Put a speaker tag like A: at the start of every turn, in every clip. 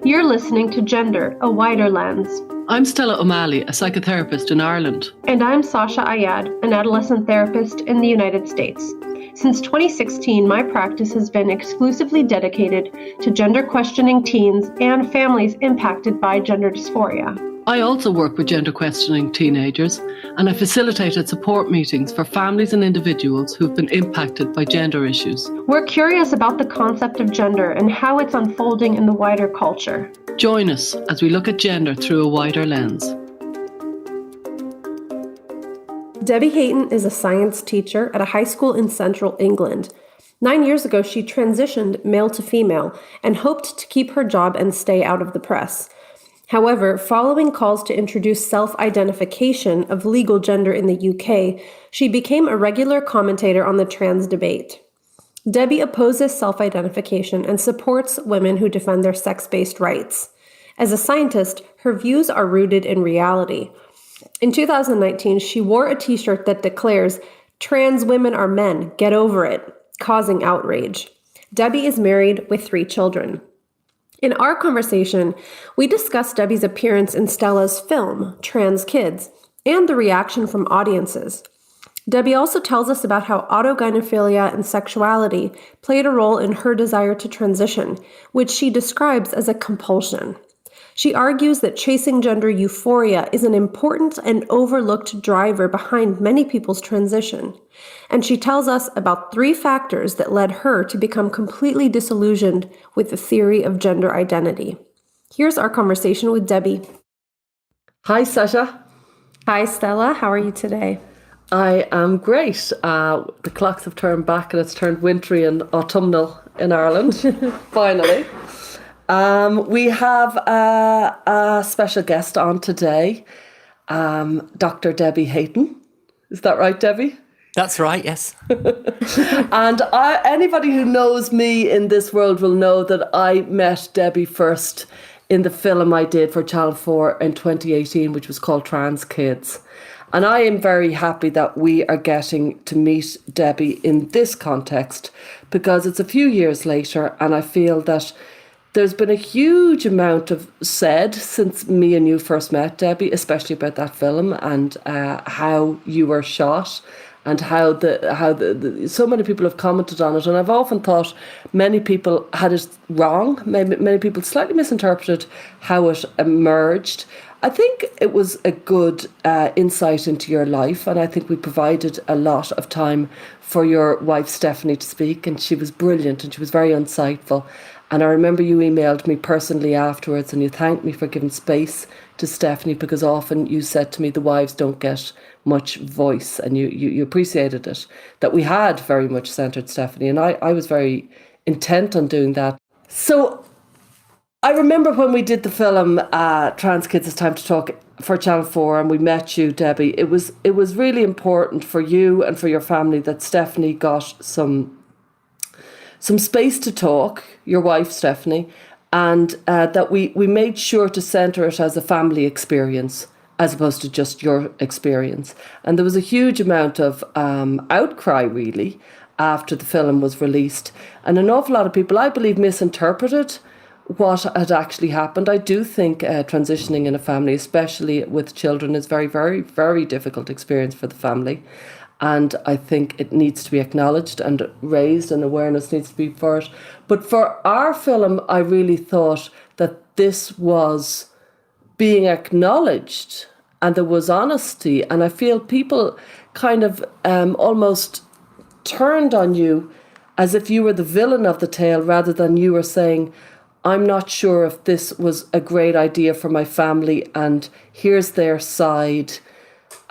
A: You're listening to Gender, a Wider Lens.
B: I'm Stella O'Malley, a psychotherapist in Ireland.
A: And I'm Sasha Ayad, an adolescent therapist in the United States. Since 2016, my practice has been exclusively dedicated to gender-questioning teens and families impacted by gender dysphoria.
B: I also work with gender-questioning teenagers, and I facilitated support meetings for families and individuals who've been impacted by gender issues.
A: We're curious about the concept of gender and how it's unfolding in the wider culture.
B: Join us as we look at gender through a wider lens.
A: Debbie Hayton is a science teacher at a high school in central England. 9 years ago, she transitioned male to female and hoped to keep her job and stay out of the press. However, following calls to introduce self-identification of legal gender in the UK, she became a regular commentator on the trans debate. Debbie opposes self-identification and supports women who defend their sex-based rights. As a scientist, her views are rooted in reality. In 2019, she wore a t-shirt that declares, "Trans women are men, get over it," causing outrage. Debbie is married with 3 children. In our conversation, we discussed Debbie's appearance in Stella's film, Trans Kids, and the reaction from audiences. Debbie also tells us about how autogynephilia and sexuality played a role in her desire to transition, which she describes as a compulsion. She argues that chasing gender euphoria is an important and overlooked driver behind many people's transition. And she tells us about 3 factors that led her to become completely disillusioned with the theory of gender identity. Here's our conversation with Debbie.
B: Hi, Sasha.
A: Hi, Stella. How are you today?
B: I am great. The clocks have turned back and it's turned wintry and autumnal in Ireland, finally. We have a special guest on today, Dr. Debbie Hayton. Is that right, Debbie?
C: That's right, yes.
B: And anybody who knows me in this world will know that I met Debbie first in the film I did for Channel 4 in 2018, which was called Trans Kids. And I am very happy that we are getting to meet Debbie in this context because it's a few years later and I feel that there's been a huge amount of said since me and you first met, Debbie, especially about that film and how you were shot and how so many people have commented on it. And I've often thought many people had it wrong. Many people slightly misinterpreted how it emerged. I think it was a good insight into your life, and I think we provided a lot of time for your wife Stephanie to speak, and she was brilliant and she was very insightful. And I remember you emailed me personally afterwards and you thanked me for giving space to Stephanie because often you said to me the wives don't get much voice, and you appreciated it, that we had very much centred Stephanie, and I was very intent on doing that. So I remember when we did the film Trans Kids, It's Time to Talk for Channel 4 and we met you, Debbie, it was really important for you and for your family that Stephanie got some space to talk, your wife Stephanie, and that we made sure to centre it as a family experience as opposed to just your experience. And there was a huge amount of outcry really after the film was released, and an awful lot of people, I believe, misinterpreted what had actually happened. I do think transitioning in a family, especially with children, is very, very, very difficult experience for the family. And I think it needs to be acknowledged and raised, and awareness needs to be for it. But for our film, I really thought that this was being acknowledged and there was honesty. And I feel people kind of almost turned on you as if you were the villain of the tale rather than you were saying, I'm not sure if this was a great idea for my family and here's their side.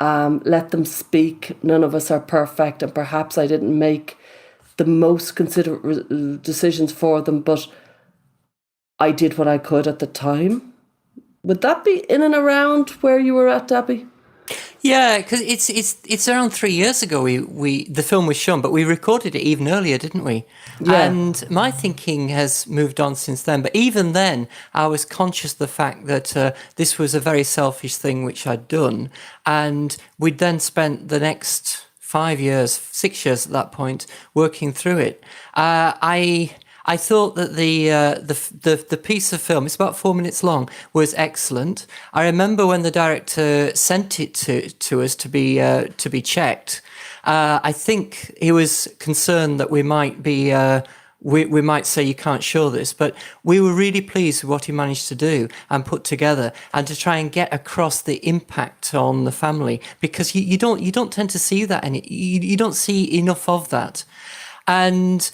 B: Let them speak. None of us are perfect, and perhaps I didn't make the most considerate decisions for them, but I did what I could at the time. Would that be in and around where you were at, Debbie?
C: Yeah, because it's around 3 years ago the film was shown, but we recorded it even earlier, didn't we?
B: Yeah.
C: And my thinking has moved on since then. But even then, I was conscious of the fact that this was a very selfish thing which I'd done, and we'd then spent the next 5 years, 6 years at that point, working through it. I thought that the piece of film, it's about 4 minutes long, was excellent. I remember when the director sent it to us to be checked. I think he was concerned that we might be. We might say you can't show this, but we were really pleased with what he managed to do and put together, and to try and get across the impact on the family, because you don't tend to see that, and you don't see enough of that. And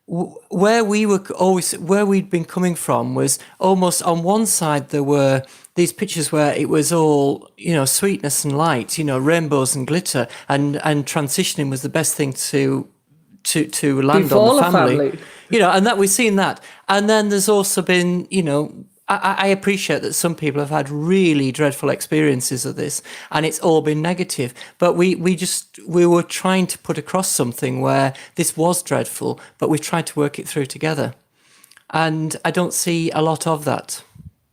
C: where we'd been coming from was almost on one side there were these pictures where it was all, sweetness and light, rainbows and glitter, and transitioning was the best thing to land on the family. And that we've seen that. And then there's also been, I appreciate that some people have had really dreadful experiences of this, and it's all been negative. But we were trying to put across something where this was dreadful, but we tried to work it through together. And I don't see a lot of that.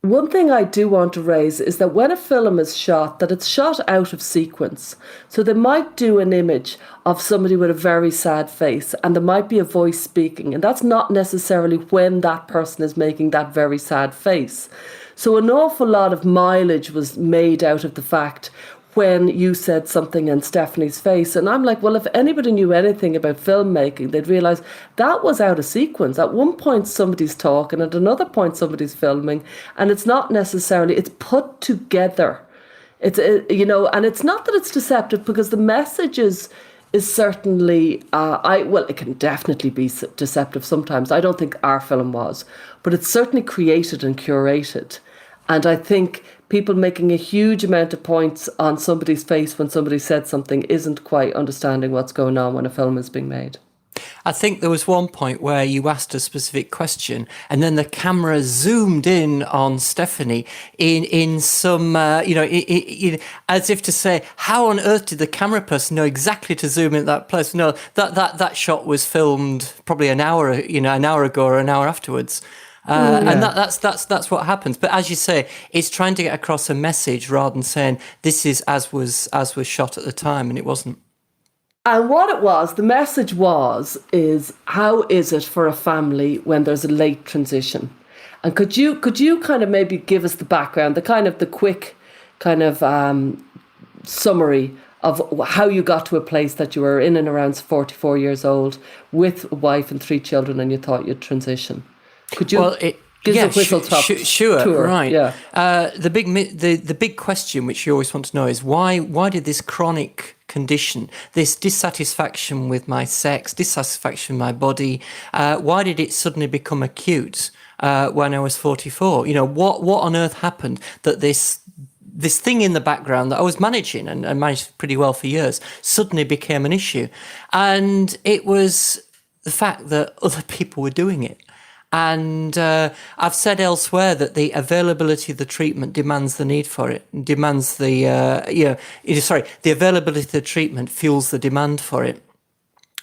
B: One thing I do want to raise is that when a film is shot, that it's shot out of sequence. So they might do an image of somebody with a very sad face, and there might be a voice speaking, and that's not necessarily when that person is making that very sad face. So an awful lot of mileage was made out of the fact when you said something in Stephanie's face. And I'm like, well, if anybody knew anything about filmmaking, they'd realise that was out of sequence. At one point somebody's talking, at another point somebody's filming, and it's not necessarily, it's put together. It's, and it's not that it's deceptive, because the message is certainly, it can definitely be deceptive sometimes. I don't think our film was, but it's certainly created and curated. And I think people making a huge amount of points on somebody's face when somebody said something isn't quite understanding what's going on when a film is being made.
C: I think there was one point where you asked a specific question, and then the camera zoomed in on Stephanie in some, as if to say, how on earth did the camera person know exactly to zoom in at that place? No, that shot was filmed probably an hour ago or an hour afterwards. And that's what happens. But as you say, it's trying to get across a message rather than saying this is as was shot at the time, and it wasn't.
B: And what it was, the message is how is it for a family when there's a late transition? And could you kind of maybe give us the background, the quick kind of summary of how you got to a place that you were in and around 44 years old with a wife and 3 children, and you thought you'd transition? Could you give us a whistle-stop
C: sure,
B: tour?
C: Right.
B: Yeah.
C: The big question which you always want to know is why did this chronic condition, this dissatisfaction with my sex, dissatisfaction with my body, why did it suddenly become acute when I was 44? What on earth happened that this thing in the background that I was managing and managed pretty well for years suddenly became an issue? And it was the fact that other people were doing it. And I've said elsewhere that the availability of the treatment demands the need for it, demands the availability of the treatment fuels the demand for it.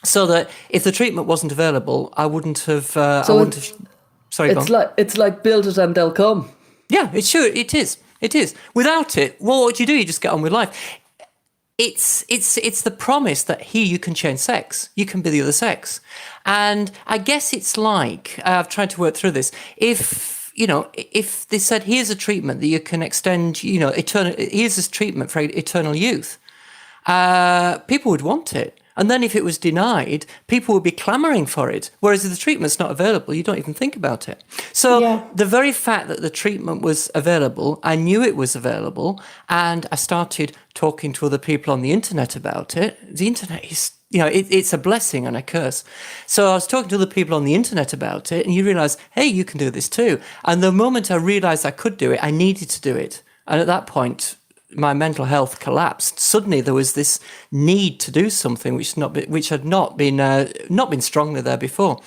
C: So that if the treatment wasn't available, I wouldn't have. Sorry,
B: it's like build it and they'll come.
C: Yeah, it is. Without it, well, what do? You just get on with life. It's the promise that here you can change sex, you can be the other sex. And I guess it's like, I've tried to work through this, if they said, here's a treatment that you can extend, here's this treatment for eternal youth, people would want it. And then if it was denied, people would be clamouring for it. Whereas if the treatment's not available, you don't even think about it. So The very fact that the treatment was available, I knew it was available, and I started talking to other people on the internet about it. The internet is, it's a blessing and a curse. So I was talking to other people on the internet about it, and you realise, hey, you can do this too. And the moment I realised I could do it, I needed to do it. And at that point, my mental health collapsed. Suddenly there was this need to do something which had not been strongly there before.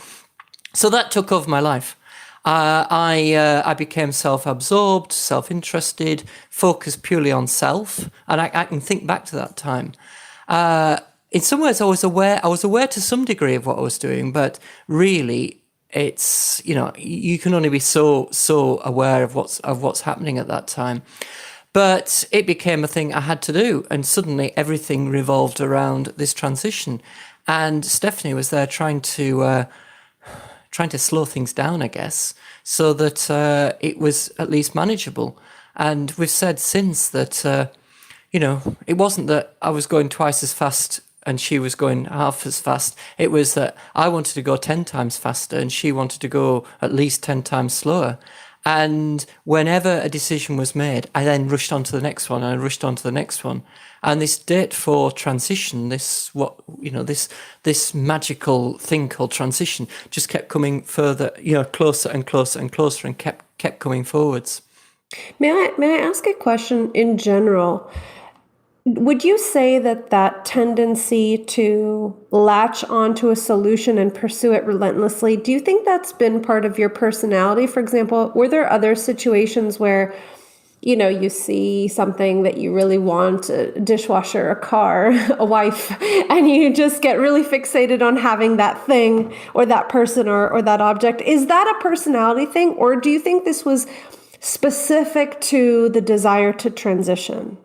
C: So that took over my life. I became self-absorbed, self-interested, focused purely on self, and I can think back to that time. In some ways, I was aware to some degree of what I was doing, but really, it's you can only be so aware of what's happening at that time. But it became a thing I had to do, and suddenly everything revolved around this transition. And Stephanie was there trying to trying to slow things down, I guess, so that it was at least manageable. And we've said since that, it wasn't that I was going twice as fast and she was going half as fast. It was that I wanted to go 10 times faster and she wanted to go at least 10 times slower. And whenever a decision was made, I then rushed on to the next one, and I rushed on to the next one. And this date for transition, this magical thing called transition, just kept coming further, closer and closer and closer, and kept coming forwards.
A: May I ask a question in general? Would you say that tendency to latch onto a solution and pursue it relentlessly, do you think that's been part of your personality? For example, were there other situations where, you see something that you really want, a dishwasher, a car, a wife, and you just get really fixated on having that thing or that person or that object? Is that a personality thing, or do you think this was specific to the desire to transition?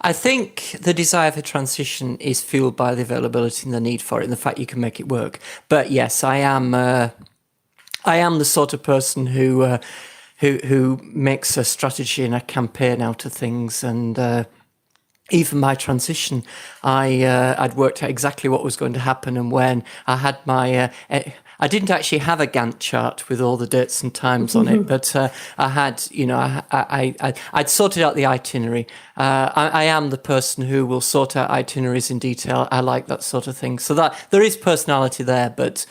C: I think the desire for transition is fueled by the availability and the need for it, and the fact you can make it work. But yes, I am the sort of person who makes a strategy and a campaign out of things. And even my transition, I'd worked out exactly what was going to happen and when. I had my I didn't actually have a Gantt chart with all the dates and times on it, but I had, I'd sorted out the itinerary. I am the person who will sort out itineraries in detail. I like that sort of thing. So that there is personality there, but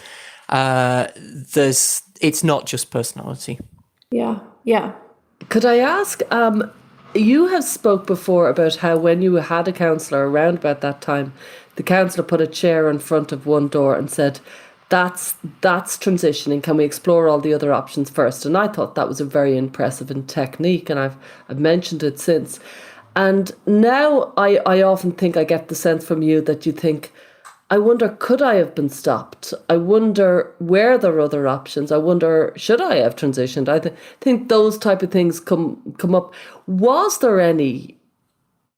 C: it's not just personality.
A: Yeah.
B: Could I ask, you have spoke before about how when you had a counsellor around about that time, the counsellor put a chair in front of one door and said, that's transitioning. Can we explore all the other options first? And I thought that was a very impressive technique, and I've mentioned it since. And now I often think I get the sense from you that you think, I wonder, could I have been stopped? I wonder, were there other options? I wonder, should I have transitioned? I think those type of things come up. Was there any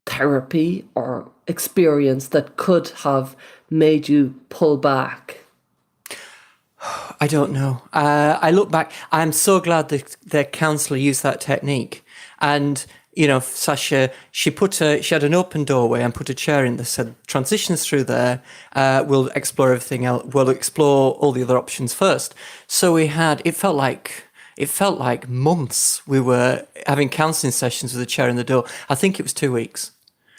B: therapy or experience that could have made you pull back?
C: I don't know. I look back, I'm so glad the counsellor used that technique. And, Sasha, she had an open doorway and put a chair in that said, transitions through there, we'll explore everything else, we'll explore all the other options first. So it felt like months we were having counselling sessions with a chair in the door. I think it was 2 weeks.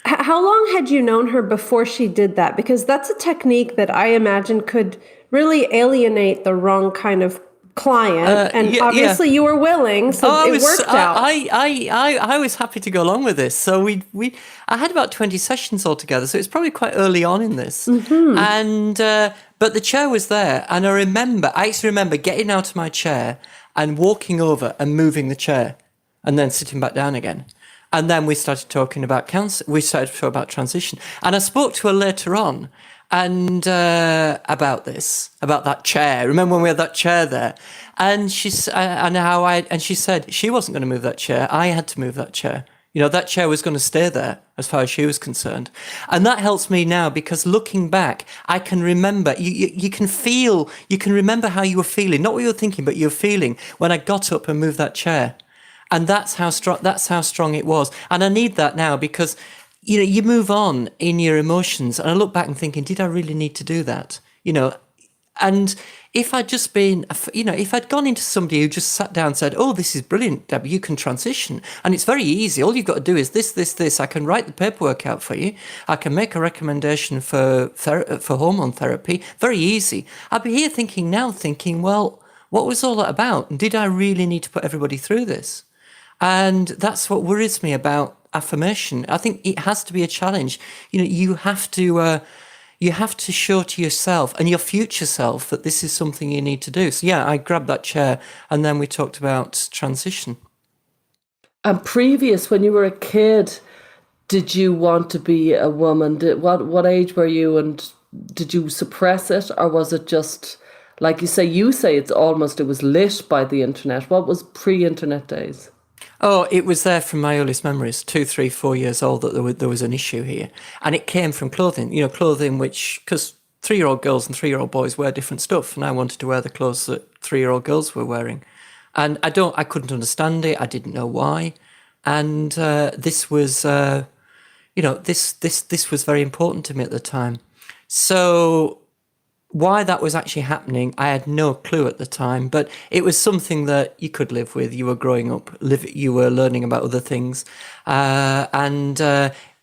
A: How long had you known her before she did that? Because that's a technique that I imagine could really alienate the wrong kind of client. And obviously you were willing, so it worked out.
C: I was happy to go along with this. So I had about 20 sessions altogether. So it's probably quite early on in this. Mm-hmm. And but the chair was there. And I actually remember getting out of my chair and walking over and moving the chair and then sitting back down again. And then we started talking about we started talking about transition. And I spoke to her later on and about that chair. Remember when we had that chair there? And she said she wasn't going to move that chair. I had to move that chair. That chair was going to stay there as far as she was concerned. And that helps me now because looking back, I can remember, you can remember how you were feeling, not what you were thinking, but you were feeling when I got up and moved that chair. And that's how strong it was. And I need that now because, you move on in your emotions. And I look back and thinking, did I really need to do that? And if I'd just been, if I'd gone into somebody who just sat down and said, oh, this is brilliant, Debbie, you can transition. And it's very easy. All you've got to do is this. I can write the paperwork out for you. I can make a recommendation for hormone therapy. Very easy. I'd be here thinking, well, what was all that about? And did I really need to put everybody through this? And that's what worries me about affirmation. I think it has to be a challenge. You have to show to yourself and your future self that this is something you need to do. So yeah, I grabbed that chair and then we talked about transition.
B: And previous, when you were a kid, did you want to be a woman? What age were you, and did you suppress it, or was it just, like you say it was lit by the internet? What was pre-internet days?
C: Oh, it was there from my earliest memories, 2, 3, 4 years old, that there was an issue here. And it came from clothing, clothing which, because 3-year-old girls and 3-year-old boys wear different stuff, and I wanted to wear the clothes that 3-year-old girls were wearing. And I couldn't understand it. I didn't know why. And this was, this was very important to me at the time. So why that was actually happening, I had no clue at the time, but it was something that you could live with. You were growing up, you were learning about other things, and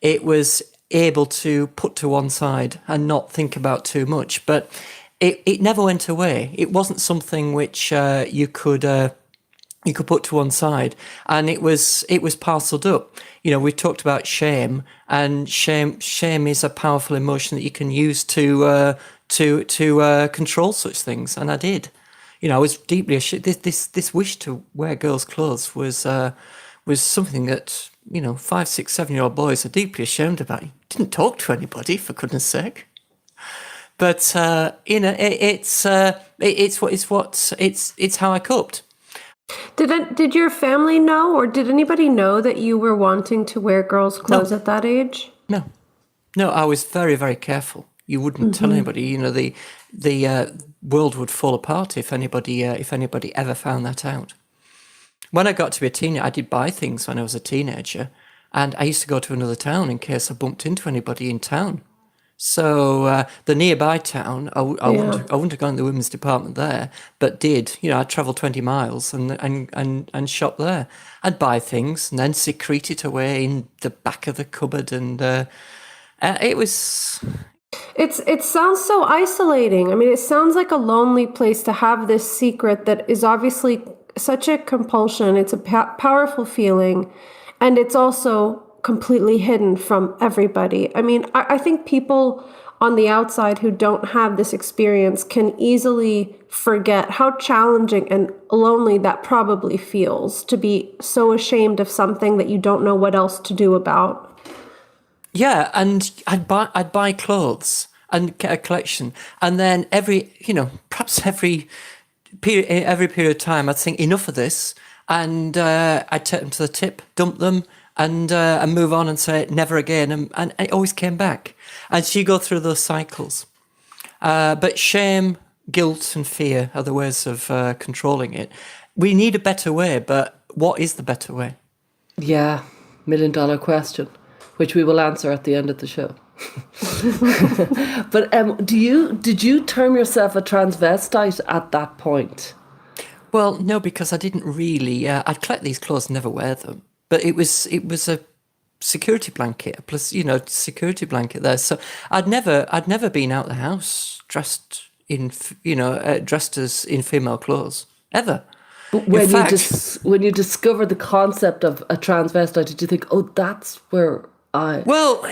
C: it was able to put to one side and not think about too much. But it never went away. It wasn't something which you could put to one side, and it was parceled up. We talked about shame, and shame is a powerful emotion that you can use to control such things, and I did. I was deeply ashamed. This wish to wear girls' clothes was something that 5, 6, 7-year-old boys are deeply ashamed about. You didn't talk to anybody, for goodness sake. But it's how I coped.
A: Did your family know, or did anybody know that you were wanting to wear girls' clothes at that age?
C: No, I was very, very careful. You wouldn't tell anybody. The world would fall apart if anybody ever found that out. When I got to be a teenager, I did buy things when I was a teenager, and I used to go to another town in case I bumped into anybody in town. So the nearby town, I wouldn't have gone to the women's department there, but did. I'd travel 20 miles and shop there. I'd buy things and then secrete it away in the back of the cupboard, and it was.
A: It sounds so isolating. I mean, it sounds like a lonely place to have this secret that is obviously such a compulsion. It's a powerful feeling, and it's also completely hidden from everybody. I mean, I think people on the outside who don't have this experience can easily forget how challenging and lonely that probably feels, to be so ashamed of something that you don't know what else to do about.
C: Yeah, and I'd buy clothes and get a collection, and then perhaps every period of time, I'd think enough of this, and I'd take them to the tip, dump them, and move on and say never again, and it always came back. And so you go through those cycles. But shame, guilt, and fear are the ways of controlling it. We need a better way, but what is the better way?
B: Yeah, $1 million question, which we will answer at the end of the show. But did you term yourself a transvestite at that point?
C: Well, no, because I didn't really. I'd collect these clothes and never wear them. But it was a security blanket, plus security blanket there. So I'd never been out the house dressed as in female clothes ever.
B: But when you discovered the concept of a transvestite, did you think, oh, that's where I?
C: Well,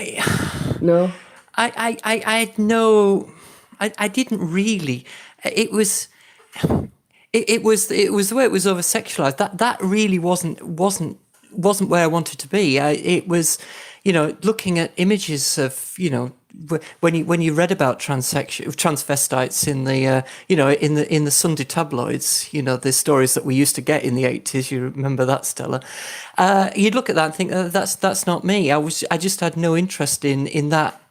B: no.
C: I had no. I didn't really. It was the way it was over sexualized. That really wasn't where I wanted to be. It was, looking at images of, when you read about transvestites in the, in the Sunday tabloids, the stories that we used to get in the 80s. You remember that, Stella? You'd look at that and think, that's not me. I just had no interest in that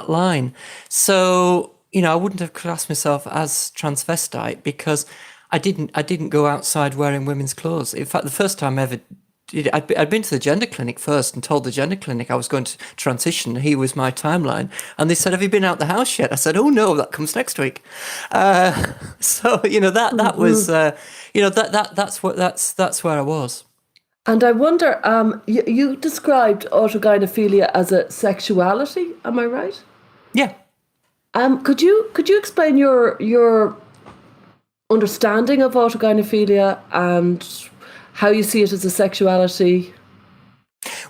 C: line. So, I wouldn't have classed myself as transvestite because I didn't go outside wearing women's clothes. In fact, the first time I ever did it, I'd been to the gender clinic first and told the gender clinic I was going to transition. He was my timeline. And they said, have you been out the house yet? I said, oh no, that comes next week. So, that was, that's where I was.
B: And I wonder, you described autogynephilia as a sexuality, am I right?
C: Yeah.
B: Could you explain your understanding of autogynephilia and how you see it as a sexuality?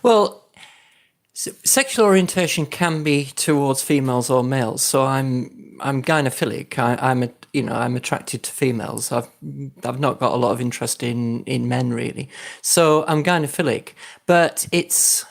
B: Well,
C: sexual orientation can be towards females or males. So I'm gynephilic. I'm attracted to females. I've not got a lot of interest in men really. So I'm gynephilic, but it's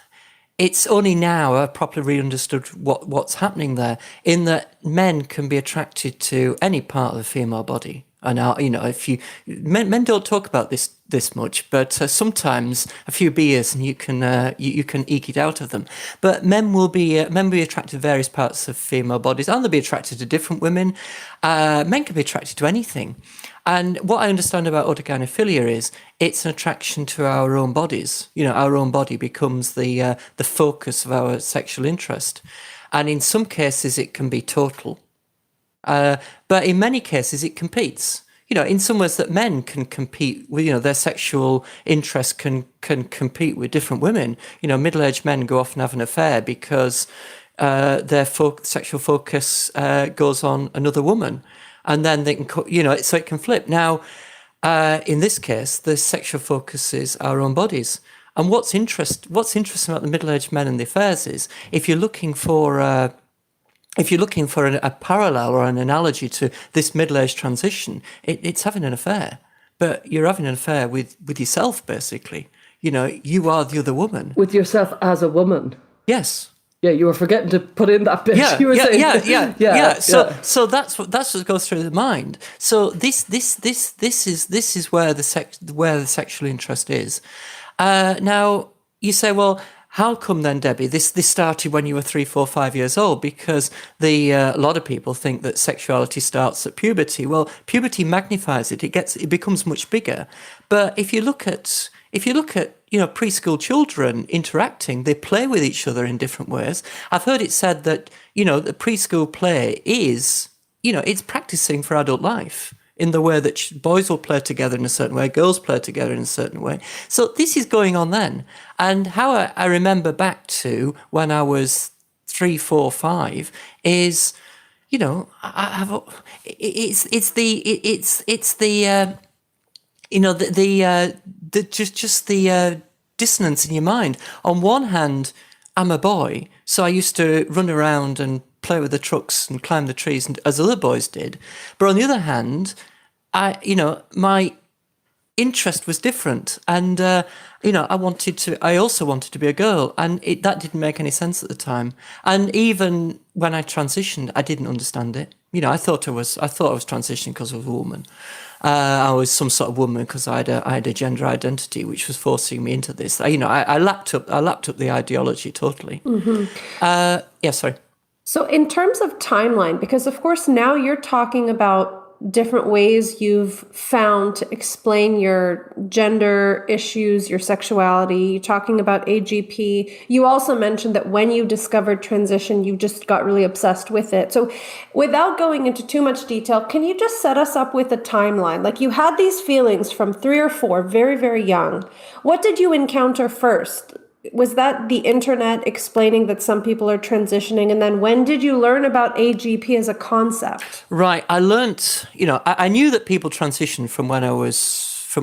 C: only now I've properly understood what's happening there, in that men can be attracted to any part of the female body. And if men don't talk about this much, but sometimes a few beers and you can eke it out of them. But men will be attracted to various parts of female bodies, and they'll be attracted to different women. Men can be attracted to anything. And what I understand about autogynephilia is it's an attraction to our own bodies. Our own body becomes the focus of our sexual interest. And in some cases, it can be total. But in many cases, it competes. In some ways that men can compete with, their sexual interest can compete with different women. Middle-aged men go off and have an affair because their sexual focus goes on another woman. And then they can, so it can flip. Now, in this case, the sexual focus is our own bodies. And what's interesting about the middle-aged men and the affairs is if you're looking for a parallel or an analogy to this middle-aged transition, it's having an affair. But you're having an affair with yourself, basically. You are the other woman.
B: With yourself as a woman.
C: Yes.
B: Yeah, you were forgetting to put in that bit.
C: Yeah. So that's what goes through the mind. So this is where the sexual interest is. Now you say, well, how come then, Debbie, this started when you were 3, 4, 5 years old? Because a lot of people think that sexuality starts at puberty. Well, puberty magnifies it. It becomes much bigger. But if you look at preschool children interacting, they play with each other in different ways. I've heard it said that the preschool play is it's practicing for adult life in the way that boys will play together in a certain way, girls play together in a certain way. So this is going on then. And how I remember back to when I was 3, 4, 5 is, the dissonance in your mind. On one hand, I'm a boy, so I used to run around and play with the trucks and climb the trees as other boys did. But on the other hand, my interest was different, and I also wanted to be a girl, and that didn't make any sense at the time. And even when I transitioned, I didn't understand it. I thought I was transitioning because I was a woman. I was some sort of woman because I had a gender identity which was forcing me into this. I lapped up the ideology totally. Mm-hmm. Sorry.
A: So in terms of timeline, because of course now you're talking about different ways you've found to explain your gender issues, your sexuality, you're talking about AGP. You also mentioned that when you discovered transition, you just got really obsessed with it. So without going into too much detail, can you just set us up with a timeline? Like you had these feelings from 3 or 4, very, very young. What did you encounter first? Was that the internet explaining that some people are transitioning? And then when did you learn about AGP as a concept?
C: Right. I learnt, I knew that people transitioned from when I was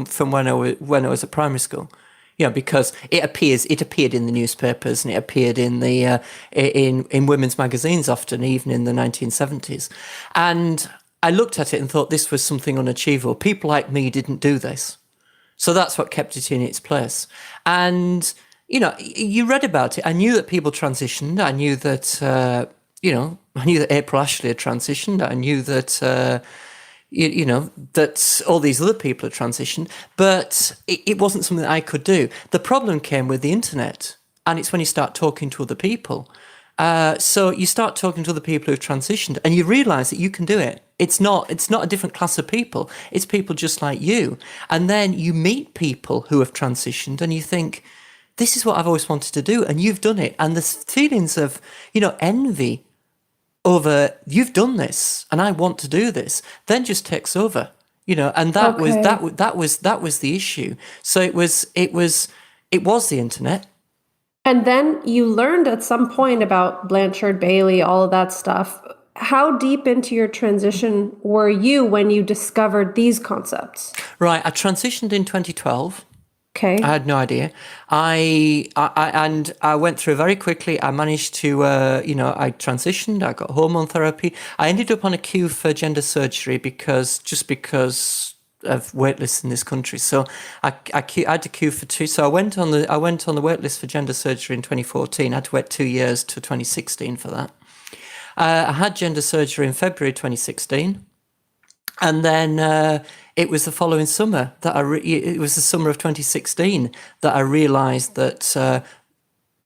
C: at primary school. Because it appeared in the newspapers and it appeared in the in women's magazines often, even in the 1970s. And I looked at it and thought this was something unachievable. People like me didn't do this. So that's what kept it in its place. And you read about it. I knew that people transitioned. I knew that, I knew that April Ashley had transitioned. I knew that, that all these other people had transitioned. But it wasn't something that I could do. The problem came with the internet. And it's when you start talking to other people. So you start talking to other people who've transitioned and you realise that you can do it. It's not a different class of people. It's people just like you. And then you meet people who have transitioned and you think, this is what I've always wanted to do, and you've done it. And the feelings of, envy over you've done this, and I want to do this, then just takes over, And that was the issue. So it was the internet.
A: And then you learned at some point about Blanchard, Bailey, all of that stuff. How deep into your transition were you when you discovered these concepts?
C: Right, I transitioned in 2012.
A: Okay.
C: I had no idea. I went through very quickly. I managed to, I transitioned. I got hormone therapy. I ended up on a queue for gender surgery because of waitlists in this country. So I had to queue for 2. So I went on the waitlist for gender surgery in 2014. I had to wait 2 years to 2016 for that. I had gender surgery in February 2016. And then it was the following summer that it was the summer of 2016 that I realised that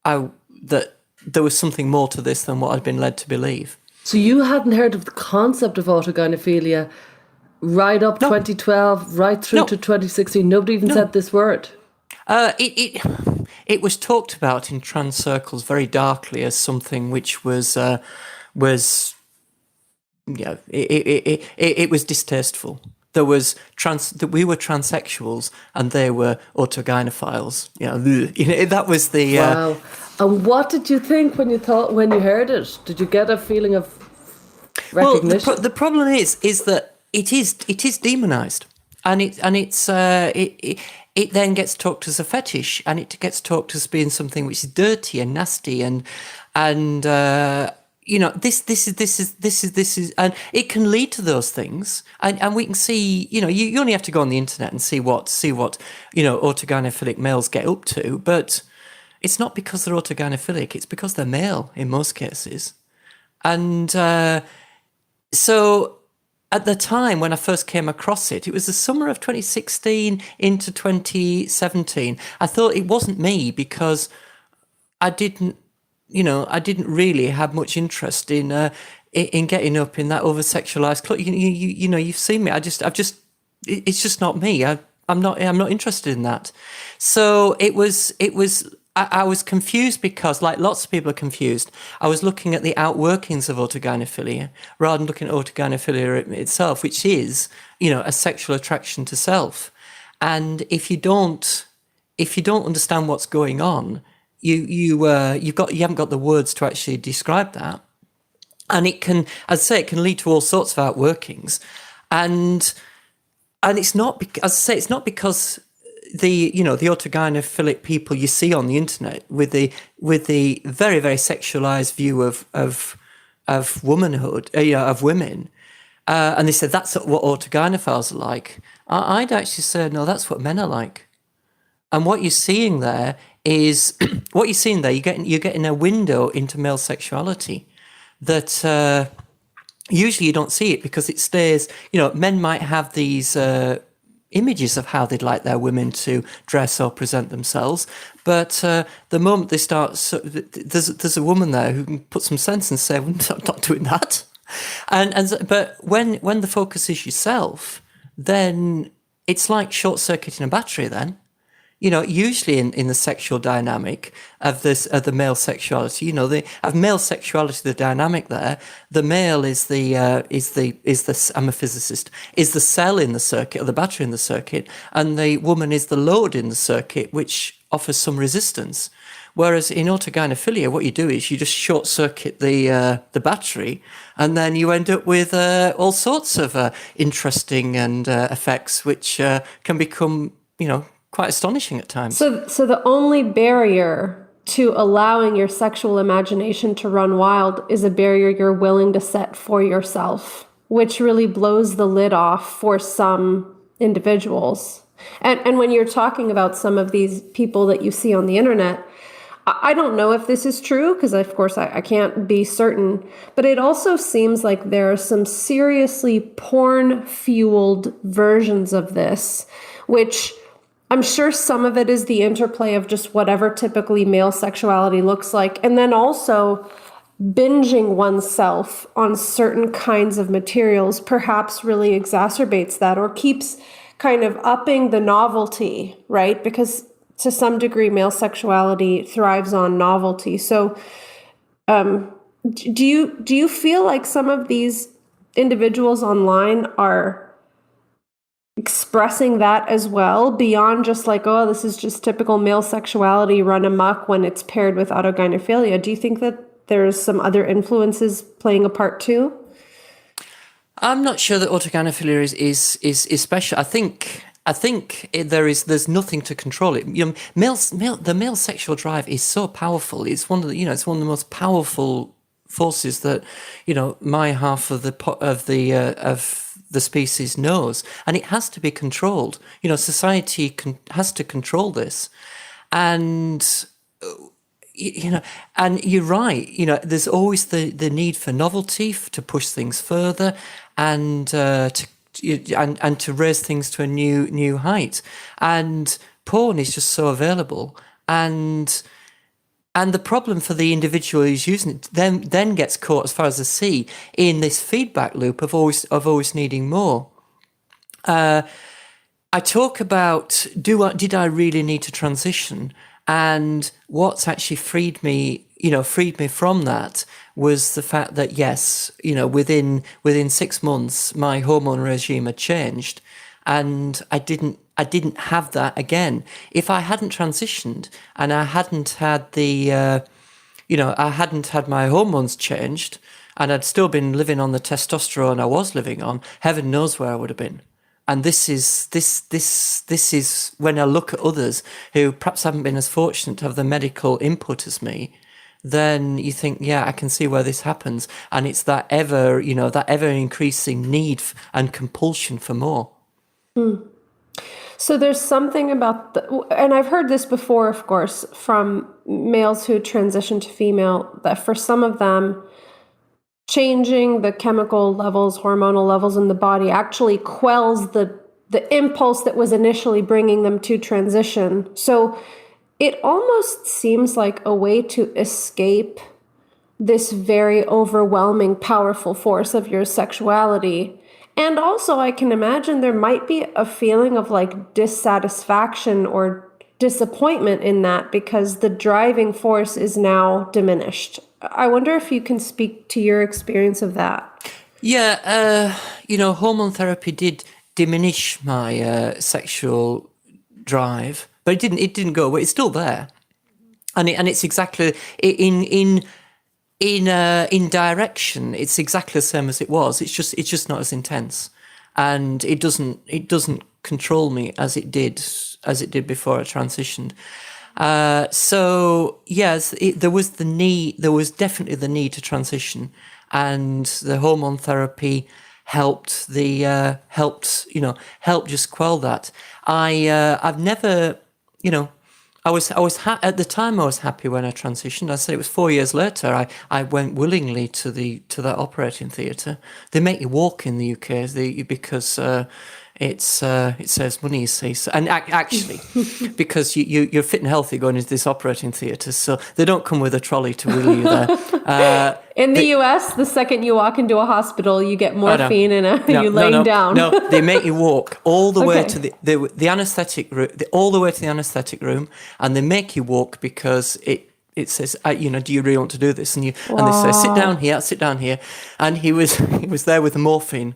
C: that there was something more to this than what I'd been led to believe.
B: So you hadn't heard of the concept of autogynephilia right up 2012, right through to 2016. Nobody even said this word.
C: It was talked about in trans circles very darkly as something which was it was distasteful. There was we were transsexuals and they were autogynephiles. That was the
B: wow. And what did you think when you heard it? Did you get a feeling of recognition?
C: Well, the problem is that it is demonized, and it then gets talked as a fetish, and it gets talked as being something which is dirty and nasty, and this is, and it can lead to those things, and we can see, you only have to go on the internet and see what autogynephilic males get up to, but it's not because they're autogynephilic, it's because they're male in most cases, and so. At the time when I first came across it, it was the summer of 2016 into 2017. I thought it wasn't me because I didn't really have much interest in getting up in that over-sexualized club. You've seen me. It's just not me. I'm not interested in that. So it was. I was confused because, like lots of people are confused, I was looking at the outworkings of autogynephilia rather than looking at autogynephilia itself, which is, a sexual attraction to self. And if you don't understand what's going on, you haven't got the words to actually describe that. And it can, as I say, it can lead to all sorts of outworkings. And it's not, as I say, it's not because the autogynephilic people you see on the internet with the very, very sexualized view of womanhood, of women, and they said that's what autogynephiles are like. I'd actually say no, that's what men are like. And what you're seeing there is you're getting a window into male sexuality that usually you don't see it because it stays. Men might have these images of how they'd like their women to dress or present themselves, but the moment they start, there's a woman there who can put some sense and say, "We're not doing that." But when the focus is yourself, then it's like short-circuiting a battery. Then, usually in the sexual dynamic of the male sexuality, of male sexuality, the dynamic there, the male is the I'm a physicist, is the cell in the circuit or the battery in the circuit, and the woman is the load in the circuit which offers some resistance. Whereas in autogynephilia, what you do is you just short circuit the battery, and then you end up with all sorts of interesting and effects which can become quite astonishing at times.
A: So the only barrier to allowing your sexual imagination to run wild is a barrier you're willing to set for yourself, which really blows the lid off for some individuals. And when you're talking about some of these people that you see on the internet, I don't know if this is true because, of course, I can't be certain, but it also seems like there are some seriously porn-fueled versions of this, which I'm sure some of it is the interplay of just whatever typically male sexuality looks like, and then also binging oneself on certain kinds of materials perhaps really exacerbates that or keeps kind of upping the novelty, right? Because to some degree, male sexuality thrives on novelty. So do you feel like some of these individuals online are expressing that as well, beyond just like, oh, this is just typical male sexuality run amok when it's paired with autogynephilia? Do you think that there's some other influences playing a part too?
C: I'm not sure that autogynephilia is special. I think there's nothing to control it. The male sexual drive is so powerful. It's one of the most powerful forces that my half of the species knows, and it has to be controlled. Society has to control this, and and you're right. There's always the need for novelty to push things further, and and to raise things to a new height. And porn is just so available, and the problem for the individual who's using it then gets caught, as far as I see, in this feedback loop of always needing more. I talk about did I really need to transition, and what's actually freed me from that was the fact that yes, within 6 months my hormone regime had changed, and I didn't have that again. If I hadn't transitioned and I hadn't had I hadn't had my hormones changed, and I'd still been living on the testosterone I was living on, heaven knows where I would have been. And this is when I look at others who perhaps haven't been as fortunate to have the medical input as me, then you think, yeah, I can see where this happens. And it's that ever increasing need and compulsion for more.
A: So there's something about and I've heard this before, of course, from males who transition to female, that for some of them, changing the chemical levels, hormonal levels in the body actually quells the impulse that was initially bringing them to transition. So it almost seems like a way to escape this very overwhelming, powerful force of your sexuality. And also, I can imagine there might be a feeling of like dissatisfaction or disappointment in that because the driving force is now diminished. I wonder if you can speak to your experience of that.
C: Yeah, hormone therapy did diminish my sexual drive, but it didn't go away. It's still there, and it's exactly in direction. It's exactly the same as it was. It's just not as intense, and it doesn't control me as it did before I transitioned. So yes, there was definitely the need to transition, and the hormone therapy helped just quell that. I've never, at the time I was happy when I transitioned. I said it was 4 years later. I went willingly to that operating theatre. They make you walk in the UK because it saves money, you see. So, and actually, because you're fit and healthy going into this operating theatre, so they don't come with a trolley to wheel you there.
A: In the US, the second you walk into a hospital, you get morphine you laying down.
C: No, they make you walk all the way to the anaesthetic room, all the way to the anaesthetic room, and they make you walk because it says, do you really want to do this? And they say, sit down here. And he was there with the morphine,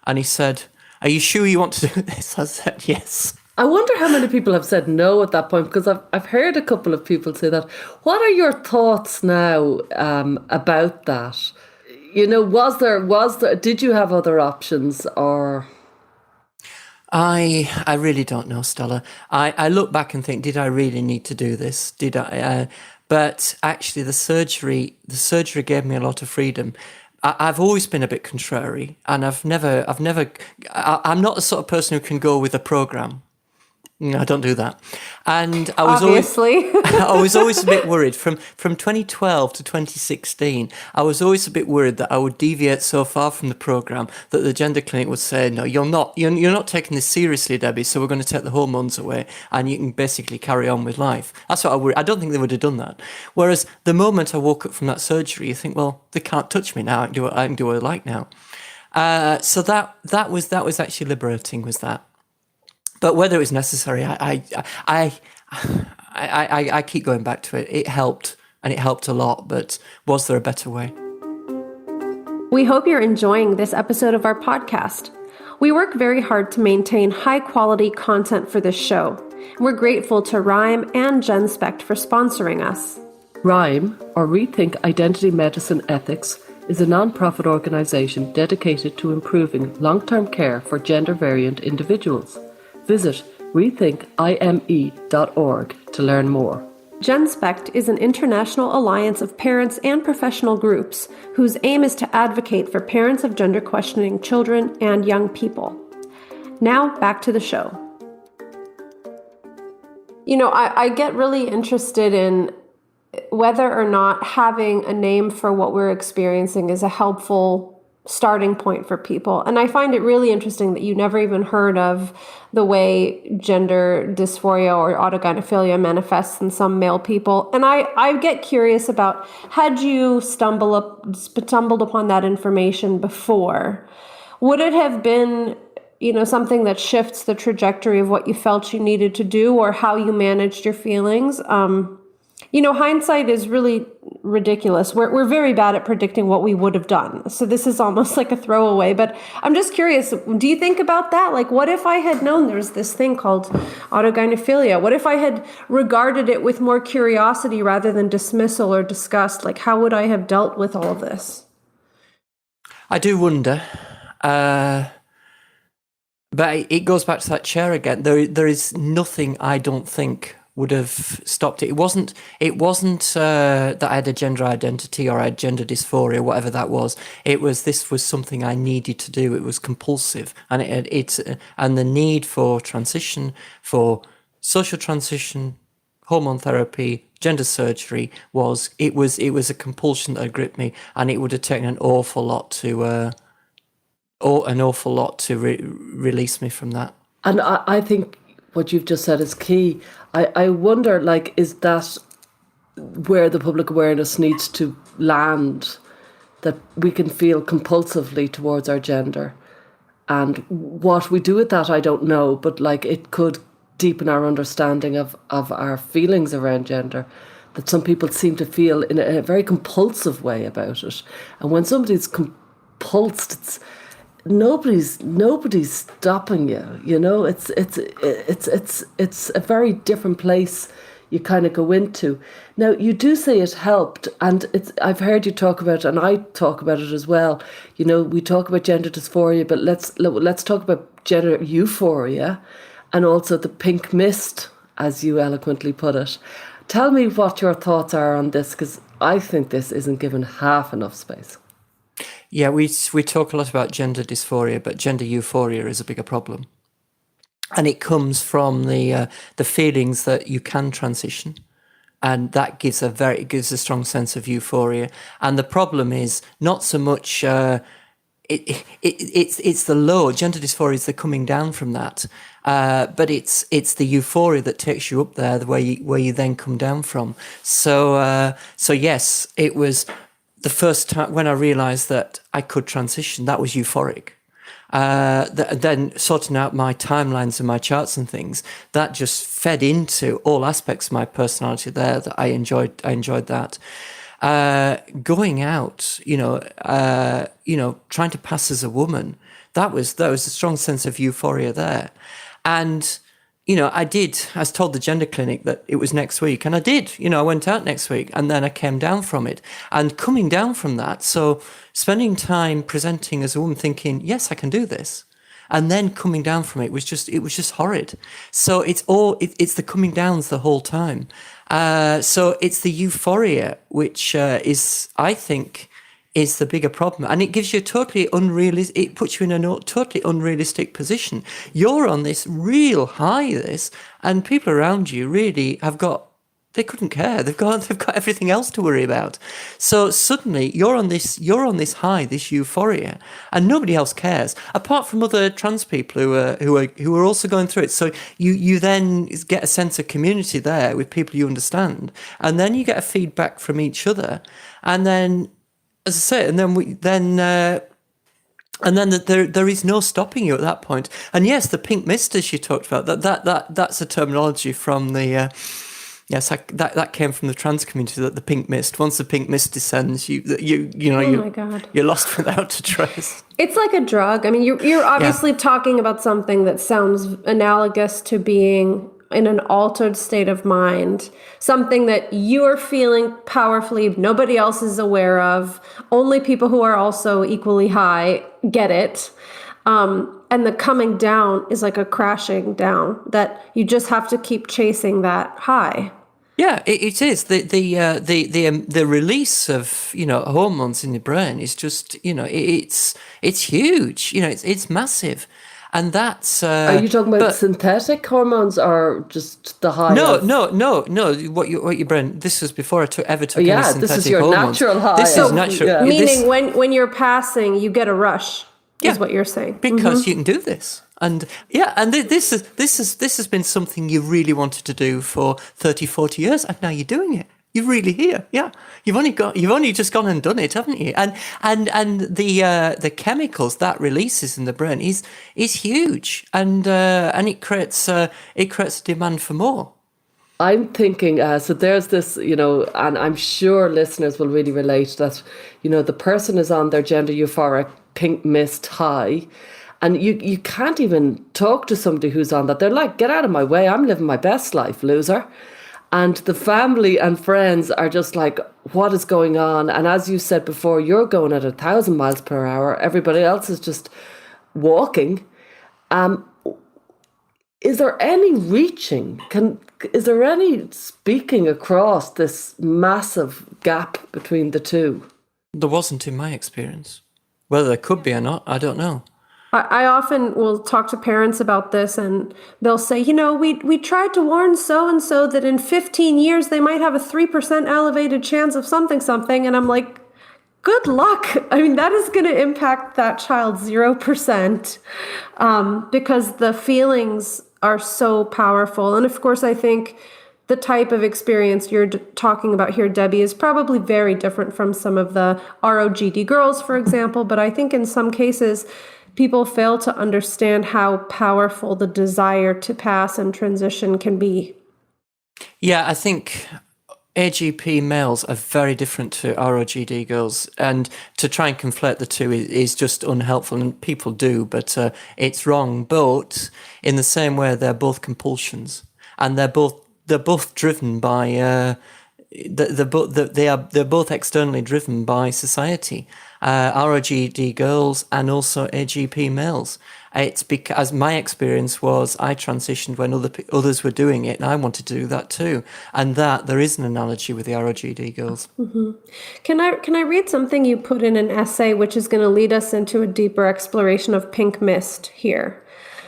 C: and he said, are you sure you want to do this? I said, yes.
B: I wonder how many people have said no at that point, because I've heard a couple of people say that. What are your thoughts now about that? Was there? Did you have other options, or?
C: I really don't know, Stella. I look back and think, did I really need to do this? Did I? But actually, the surgery gave me a lot of freedom. I've always been a bit contrary, and I'm not the sort of person who can go with a program. No, I don't do that. And I was always a bit worried from 2012 to 2016. I was always a bit worried that I would deviate so far from the program that the gender clinic would say, no, you're not taking this seriously, Debbie, so we're going to take the hormones away and you can basically carry on with life. That's what I worried. I don't think they would have done that. Whereas the moment I woke up from that surgery, you think, well, they can't touch me now. I can do what I like now. So that was actually liberating, was that. But whether it was necessary, I keep going back to it. It helped, and it helped a lot, but was there a better way?
A: We hope you're enjoying this episode of our podcast. We work very hard to maintain high-quality content for this show. We're grateful to Rhyme and GenSpect for sponsoring us.
B: Rhyme, or Rethink Identity Medicine Ethics, is a non-profit organisation dedicated to improving long-term care for gender-variant individuals. Visit rethinkime.org to learn more.
A: GenSpect is an international alliance of parents and professional groups whose aim is to advocate for parents of gender-questioning children and young people. Now, back to the show. I get really interested in whether or not having a name for what we're experiencing is a helpful starting point for people. And I find it really interesting that you never even heard of the way gender dysphoria or autogynephilia manifests in some male people. And I get curious about, had you stumbled upon that information before, would it have been, something that shifts the trajectory of what you felt you needed to do or how you managed your feelings? Hindsight is really ridiculous. We're very bad at predicting what we would have done. So this is almost like a throwaway, but I'm just curious, do you think about that? Like, what if I had known there's this thing called autogynephilia? What if I had regarded it with more curiosity rather than dismissal or disgust? Like, how would I have dealt with all of this?
C: I do wonder. But it goes back to that chair again. There is nothing I don't think would have stopped it. It wasn't that I had a gender identity or I had gender dysphoria, whatever that was. This was something I needed to do. It was compulsive, and and the need for transition, for social transition, hormone therapy, gender surgery was a compulsion that had gripped me, and it would have taken an awful lot to release me from that.
B: And I think what you've just said is key. I wonder, like, is that where the public awareness needs to land, that we can feel compulsively towards our gender? And what we do with that, I don't know, but like it could deepen our understanding of our feelings around gender, that some people seem to feel in a very compulsive way about it. And when somebody's compulsed, it's nobody's stopping you. It's a very different place you kind of go into. Now, you do say it helped, and I've heard you talk about it, and I talk about it as well. We talk about gender dysphoria, but let's talk about gender euphoria, and also the pink mist, as you eloquently put it. Tell me what your thoughts are on this, because I think this isn't given half enough space.
C: Yeah, we talk a lot about gender dysphoria, but gender euphoria is a bigger problem, and it comes from the feelings that you can transition, and that gives a strong sense of euphoria. And the problem is not so much it's the low. Gender dysphoria is the coming down from that, but it's the euphoria that takes you up there, where you then come down from. So yes, it was. The first time when I realised that I could transition, that was euphoric. Then sorting out my timelines and my charts and things, that just fed into all aspects of my personality there. That I enjoyed that. Going out, trying to pass as a woman, that was a strong sense of euphoria there. And I told the gender clinic that it was next week, and I did. I went out next week, and then I came down from it. And coming down from that, so spending time presenting as a woman, thinking, yes, I can do this, and then coming down from it was just horrid. So it's the coming downs the whole time. So it's the euphoria which is, I think, is the bigger problem, and it gives you it puts you in a totally unrealistic position. You're on this real high, and people around you really they couldn't care. They've got everything else to worry about. So suddenly you're on this high, this euphoria, and nobody else cares apart from other trans people who are also going through it. So you then get a sense of community there with people you understand, and then you get a feedback from each other, and then, as I say, and then there is no stopping you at that point. And yes, the pink mist, as you talked about, that's a terminology from the that came from the trans community. That the pink mist, once the pink mist descends,
A: my God,
C: you're lost without a trace.
A: It's like a drug. I mean, you're obviously talking about something that sounds analogous to being in an altered state of mind, something that you're feeling powerfully, nobody else is aware of, only people who are also equally high get it. And the coming down is like a crashing down, that you just have to keep chasing that high.
C: Yeah, it is. The release of hormones in the brain is just it's huge. It's massive. And that's...
B: Are you talking about synthetic hormones or just the high?
C: No. What you brain? This was before I ever took any synthetic hormones.
B: This is your natural high.
C: This is natural.
B: Yeah.
A: Meaning when you're passing, you get a rush. Is what you're saying.
C: Because you can do this. And this has been something you really wanted to do for 30, 40 years, and now you're doing it. You're really here. Yeah. You've only just gone and done it, haven't you? And the chemicals that releases in the brain is huge, and it creates a demand for more.
B: I'm thinking, so there's this, and I'm sure listeners will really relate that, the person is on their gender euphoric pink mist high, and you can't even talk to somebody who's on that. They're like, get out of my way, I'm living my best life, loser. And the family and friends are just like, what is going on? And as you said before, you're going at 1,000 miles per hour. Everybody else is just walking. Is there any reaching? Is there any speaking across this massive gap between the two?
C: There wasn't in my experience. Whether there could be or not, I don't know.
A: I often will talk to parents about this, and they'll say, we tried to warn so-and-so that in 15 years they might have a 3% elevated chance of something. And I'm like, good luck. I mean, that is going to impact that child 0%, because the feelings are so powerful. And of course, I think the type of experience you're talking about here, Debbie, is probably very different from some of the ROGD girls, for example. But I think in some cases, people fail to understand how powerful the desire to pass and transition can be.
C: Yeah, I think AGP males are very different to ROGD girls, and to try and conflate the two is just unhelpful, and people do, but it's wrong. But in the same way, they're both compulsions, and they're both driven by they're both externally driven by society. ROGD girls and also AGP males. It's because my experience was I transitioned when others were doing it, and I wanted to do that too. And that there is an analogy with the ROGD girls.
A: Mm-hmm. Can I read something you put in an essay, which is going to lead us into a deeper exploration of pink mist here?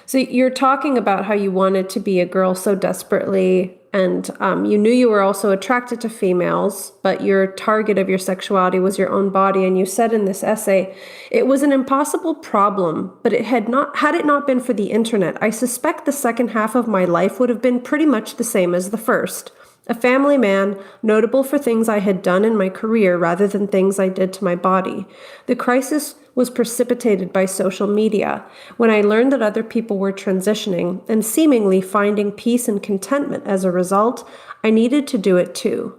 A: So you're talking about how you wanted to be a girl so desperately, and you knew you were also attracted to females, but your target of your sexuality was your own body. And you said in this essay, it was an impossible problem, but had it not been for the internet, I suspect the second half of my life would have been pretty much the same as the first. A family man, notable for things I had done in my career rather than things I did to my body. The crisis was precipitated by social media. When I learned that other people were transitioning and seemingly finding peace and contentment as a result, I needed to do it too.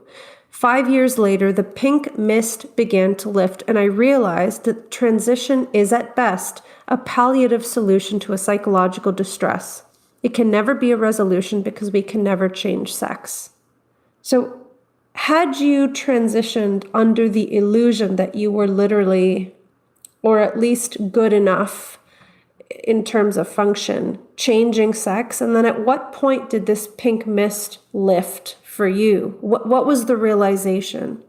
A: 5 years later, the pink mist began to lift, and I realized that transition is at best a palliative solution to a psychological distress. It can never be a resolution because we can never change sex. So, had you transitioned under the illusion that you were literally, or at least good enough in terms of function, changing sex? And then at what point did this pink mist lift for you? What was the realization?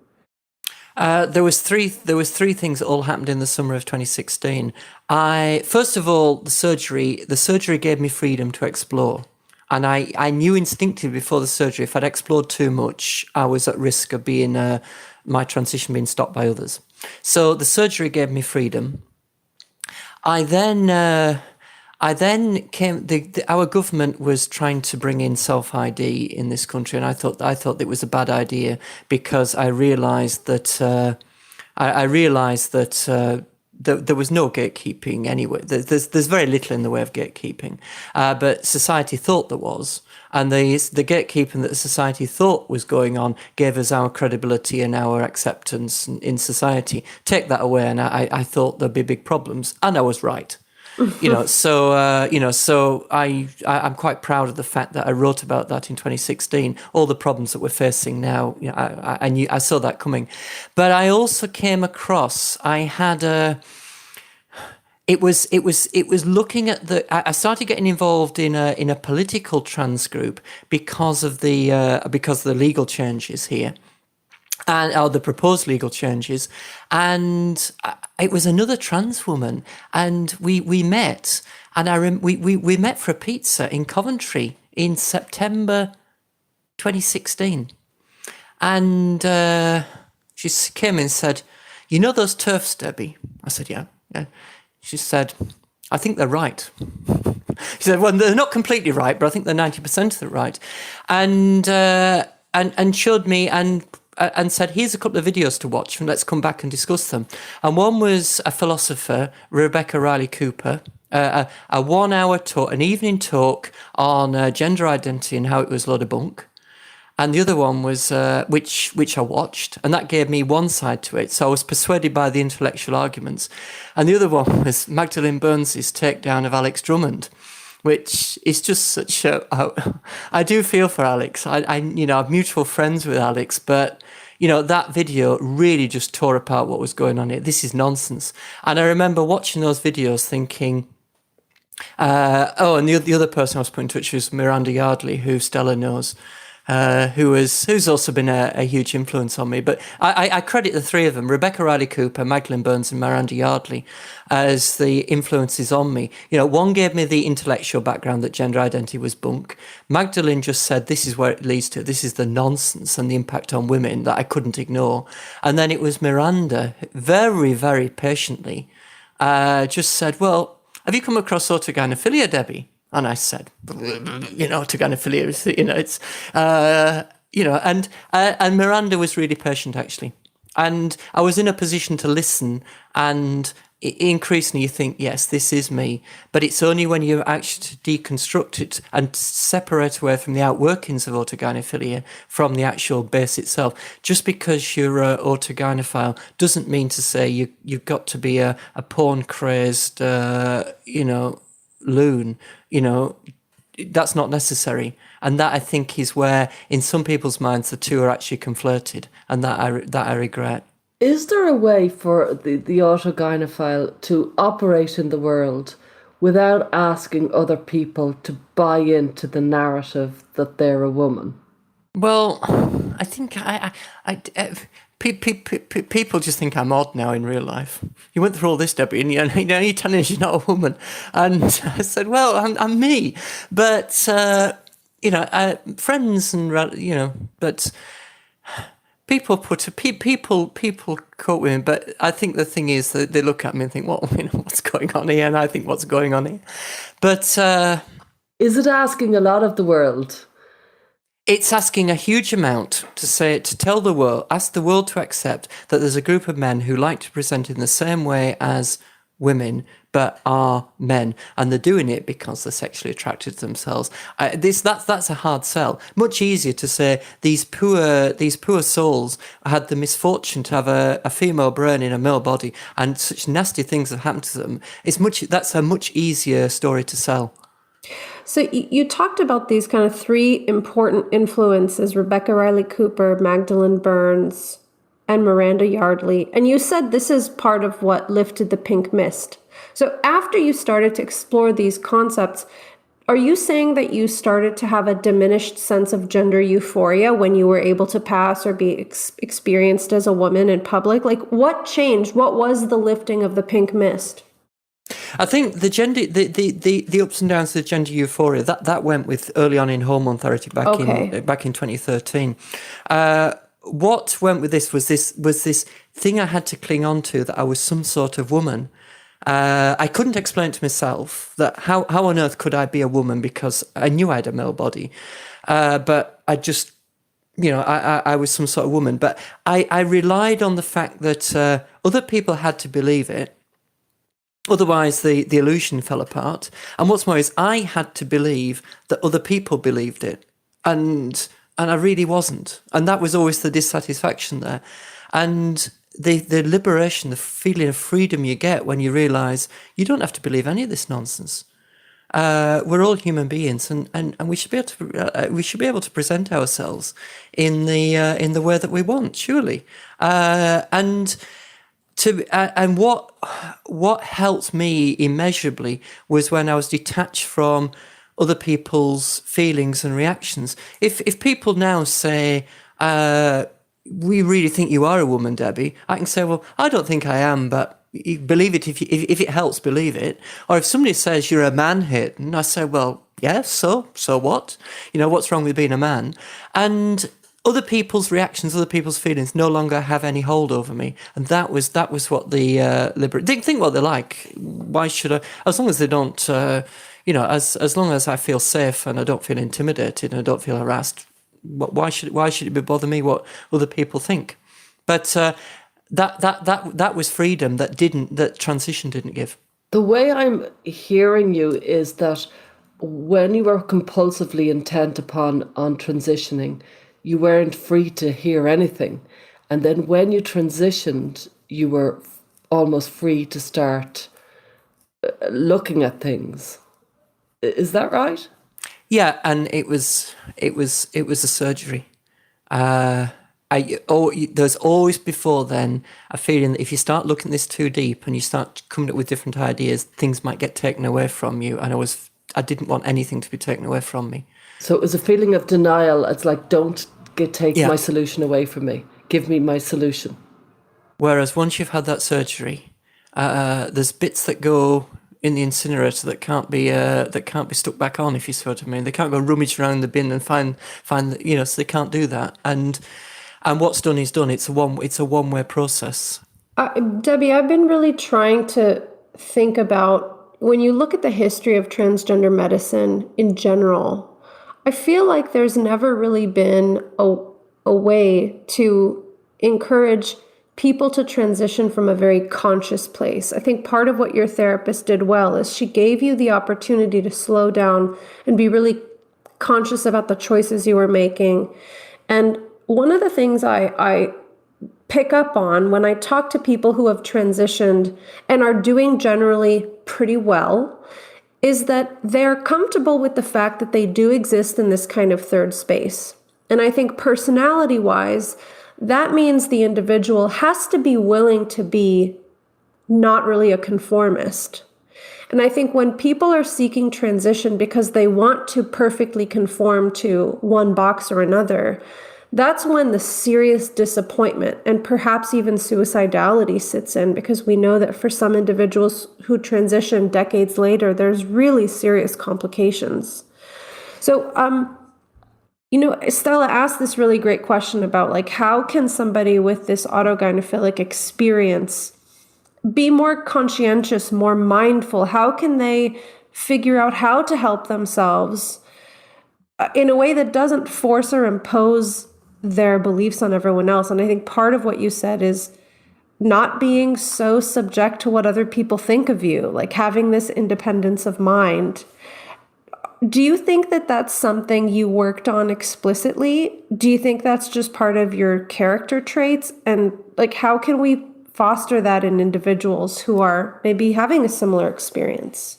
C: There was three things that all happened in the summer of 2016. First of all, the surgery gave me freedom to explore. And I knew instinctively before the surgery, if I'd explored too much, I was at risk of being my transition being stopped by others. So the surgery gave me freedom. I then came. Our government was trying to bring in self-ID in this country, and I thought it was a bad idea because I realised that there was no gatekeeping anyway. There's very little in the way of gatekeeping, but society thought there was, and the gatekeeping that society thought was going on gave us our credibility and our acceptance in society. Take that away, and I thought there'd be big problems, and I was right. So I'm quite proud of the fact that I wrote about that in 2016. All the problems that we're facing now, I saw that coming. But I also came across. It was looking at I started getting involved in a political trans group because of the legal changes here. Or the proposed legal changes, and it was another trans woman, and we met, and we met for a pizza in Coventry in September 2016, and she came in and said, "You know those turfs, Debbie?" I said, "Yeah." She said, "I think they're right." She said, "Well, they're not completely right, but I think they're 90% of the right," and showed me and said, "Here's a couple of videos to watch, and let's come back and discuss them." And one was a philosopher, Rebecca Reilly-Cooper, a 1 hour talk, an evening talk on gender identity and how it was a load of bunk. And the other one was, which I watched, and that gave me one side to it. So I was persuaded by the intellectual arguments. And the other one was Magdalen Berns' takedown of Alex Drummond, which is just such a... I do feel for Alex. I'm mutual friends with Alex, but, that video really just tore apart what was going on here. This is nonsense. And I remember watching those videos thinking... and the other person I was put in touch with was Miranda Yardley, who Stella knows, who's also been a huge influence on me. But I credit the three of them, Rebecca Reilly-Cooper, Magdalen Berns and Miranda Yardley, as the influences on me. One gave me the intellectual background that gender identity was bunk. Magdalen just said, this is where it leads to. This is the nonsense and the impact on women that I couldn't ignore. And then it was Miranda, very, very patiently, just said, well, have you come across autogynephilia, Debbie? And I said, autogynephilia is, it's, and Miranda was really patient, actually. And I was in a position to listen, and increasingly you think, yes, this is me. But it's only when you actually deconstruct it and separate away from the outworkings of autogynephilia from the actual base itself. Just because you're autogynephile doesn't mean to say you've got to be a porn-crazed, loon. That's not necessary. And that, I think, is where, in some people's minds, the two are actually conflated, and that I regret.
B: Is there a way for the autogynephile to operate in the world without asking other people to buy into the narrative that they're a woman?
C: Well, I think people just think I'm odd now in real life. You went through all this, Debbie, and you're telling us you're not a woman. And I said, well, I'm me. But, friends and, but people cope with me. But I think the thing is that they look at me and think, well, what's going on here? And I think, what's going on here? But...
B: is it asking a lot of the world?
C: It's asking a huge amount to tell the world, ask the world to accept that there's a group of men who like to present in the same way as women, but are men, and they're doing it because they're sexually attracted to themselves. That's a hard sell. Much easier to say these poor souls had the misfortune to have a female brain in a male body, and such nasty things have happened to them. That's a much easier story to sell.
A: So you talked about these kind of three important influences, Rebecca Reilly-Cooper, Magdalen Berns, and Miranda Yardley. And you said this is part of what lifted the pink mist. So after you started to explore these concepts, are you saying that you started to have a diminished sense of gender euphoria when you were able to pass or be experienced as a woman in public? Like, what changed? What was the lifting of the pink mist?
C: I think the gender, the ups and downs of the gender euphoria that went with early on in hormone therapy back in 2013. What went with this was this thing I had to cling on to, that I was some sort of woman. I couldn't explain it to myself that how on earth could I be a woman, because I knew I had a male body, but I just, I was some sort of woman. But I relied on the fact that other people had to believe it. Otherwise, the illusion fell apart. And what's more is I had to believe that other people believed it. And I really wasn't. And that was always the dissatisfaction there. And the liberation, the feeling of freedom you get when you realise you don't have to believe any of this nonsense. We're all human beings, and we should be able to present ourselves in the way that we want, surely. And what helped me immeasurably was when I was detached from other people's feelings and reactions. If people now say, we really think you are a woman, Debbie, I can say, well, I don't think I am, but you believe it if it helps, believe it. Or if somebody says you're a man, Hayton, I say, well, yeah, so what? What's wrong with being a man? And other people's reactions, other people's feelings no longer have any hold over me. And that was what the they think what they like. Why should I? As long as they don't, as long as I feel safe and I don't feel intimidated and I don't feel harassed, why should it bother me what other people think? But that was freedom that transition didn't give.
B: The way I'm hearing you is that when you were compulsively intent on transitioning, you weren't free to hear anything. And then when you transitioned, you were almost free to start looking at things. Is that right?
C: Yeah, and it was a surgery. There's always before then a feeling that if you start looking at this too deep and you start coming up with different ideas, things might get taken away from you. And I didn't want anything to be taken away from me. So
B: it was a feeling of denial. It's like, don't take my solution away from me. Give me my solution.
C: Whereas once you've had that surgery, there's bits that go in the incinerator that can't be stuck back on, if you see what I mean. They can't go rummage around the bin and find so they can't do that. And what's done is done. It's a one-way process.
A: Debbie, I've been really trying to think about, when you look at the history of transgender medicine in general, I feel like there's never really been a way to encourage people to transition from a very conscious place. I think part of what your therapist did well is she gave you the opportunity to slow down and be really conscious about the choices you were making. And one of the things I pick up on when I talk to people who have transitioned and are doing generally pretty well is that they're comfortable with the fact that they do exist in this kind of third space. And I think personality-wise, that means the individual has to be willing to be not really a conformist. And I think when people are seeking transition because they want to perfectly conform to one box or another, that's when the serious disappointment and perhaps even suicidality sits in, because we know that for some individuals who transition decades later, there's really serious complications. So, Stella asked this really great question about, like, how can somebody with this autogynephilic experience be more conscientious, more mindful? How can they figure out how to help themselves in a way that doesn't force or impose their beliefs on everyone else? And I think part of what you said is not being so subject to what other people think of you, like having this independence of mind. Do you think that that's something you worked on explicitly? Do you think that's just part of your character traits? And like, how can we foster that in individuals who are maybe having a similar experience?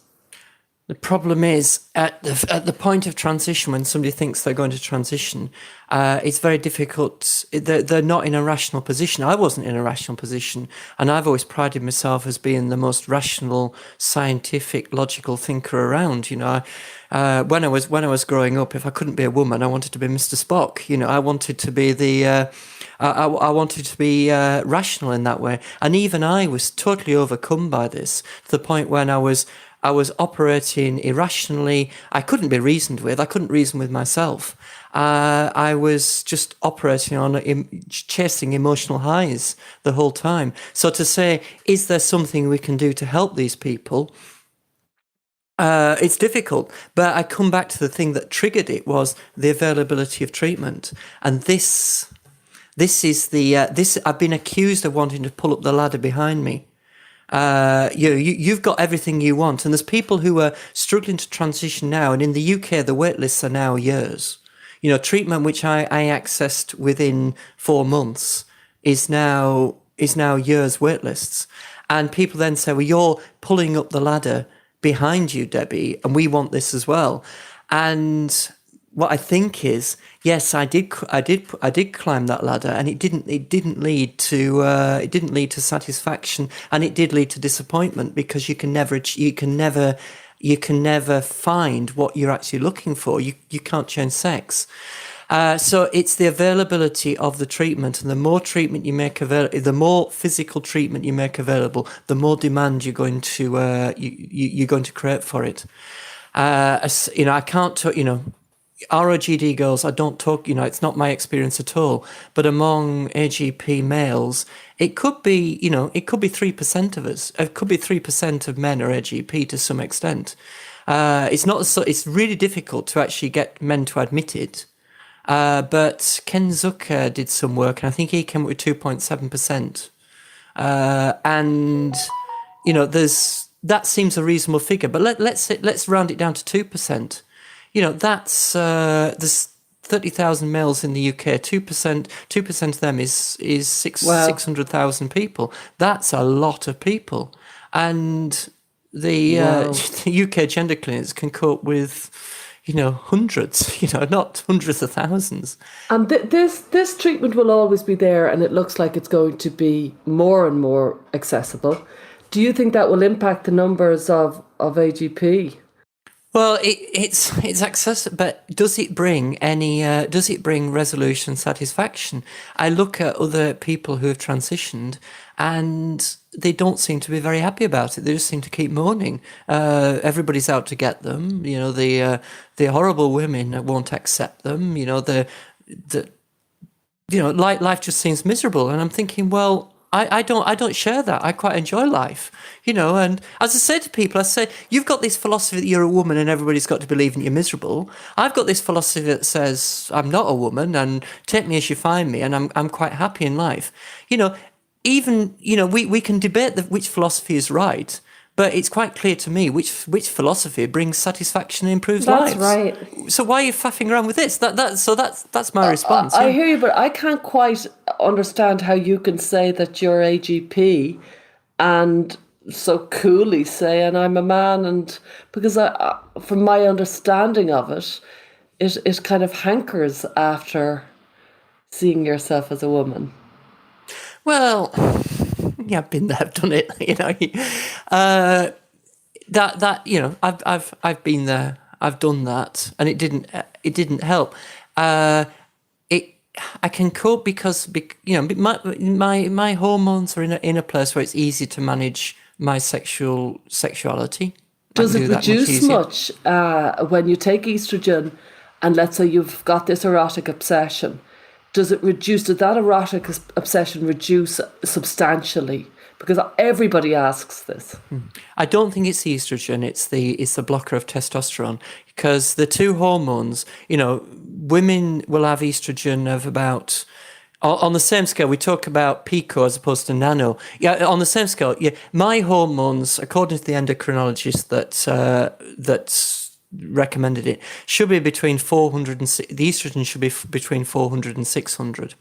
C: The problem is at the point of transition, when somebody thinks they're going to transition, it's very difficult. They're not in a rational position. I wasn't in a rational position, and I've always prided myself as being the most rational, scientific, logical thinker around. When I was growing up, if I couldn't be a woman, I wanted to be Mr. Spock. I wanted to be I wanted to be rational in that way, and even I was totally overcome by this, to the point when I was operating irrationally. I couldn't be reasoned with. I couldn't reason with myself. I was just operating on chasing emotional highs the whole time. So to say, is there something we can do to help these people? It's difficult. But I come back to the thing that triggered it was the availability of treatment. And this is I've been accused of wanting to pull up the ladder behind me. You've got everything you want, and there's people who are struggling to transition now, and in the UK the wait lists are now years. Treatment which I accessed within 4 months is now years wait lists, and people then say, well, you're pulling up the ladder behind you, Debbie, and we want this as well. And what I think is, yes, I did climb that ladder, and it didn't lead to satisfaction, and it did lead to disappointment, because you can never find what you're actually looking for. You can't change sex. So it's the availability of the treatment, and the more treatment you make available, the more physical treatment you make available, the more demand you're going to you're going to create for it. I can't talk. ROGD girls, I don't talk, it's not my experience at all. But among AGP males, it could be 3% of us. It could be 3% of men are AGP to some extent. It's really difficult to actually get men to admit it. But Ken Zucker did some work, and I think he came up with 2.7%. That seems a reasonable figure. But let's round it down to 2%. That's there's 30,000 males in the UK. 2% of them is 600,000 people. That's a lot of people, and the UK gender clinics can cope with hundreds, not hundreds of thousands.
B: And this treatment will always be there, and it looks like it's going to be more and more accessible. Do you think that will impact the numbers of AGP?
C: Well, it's accessible, but does it bring resolution satisfaction? I look at other people who have transitioned, and they don't seem to be very happy about it. They just seem to keep moaning. Everybody's out to get them. The horrible women that won't accept them. Life just seems miserable. And I'm thinking, well, I don't share that. I quite enjoy life, and as I say to people, I say, you've got this philosophy that you're a woman and everybody's got to believe that you're miserable. I've got this philosophy that says I'm not a woman and take me as you find me, and I'm quite happy in life. We can debate which philosophy is right, but it's quite clear to me which philosophy brings satisfaction and improves lives.
A: That's right.
C: So why are you faffing around with this? That's my response.
B: I hear you, but I can't quite understand how you can say that you're AGP and so coolly say, and I'm a man, and because from my understanding of it, it kind of hankers after seeing yourself as a woman.
C: Well, yeah, I've been there, I've done it. I've been there, I've done that, and it didn't help. I can cope because my hormones are in a place where it's easy to manage my sexuality.
B: Does it reduce much when you take estrogen, and let's say you've got this erotic obsession? Does that erotic obsession reduce substantially? Because everybody asks this.
C: I don't think it's the estrogen, it's the blocker of testosterone. Because the two hormones, women will have estrogen of about, on the same scale, we talk about pico as opposed to nano. Yeah, on the same scale, yeah, my hormones, according to the endocrinologist that recommended it, should be between 400 and the estrogen should be between 400 and 600.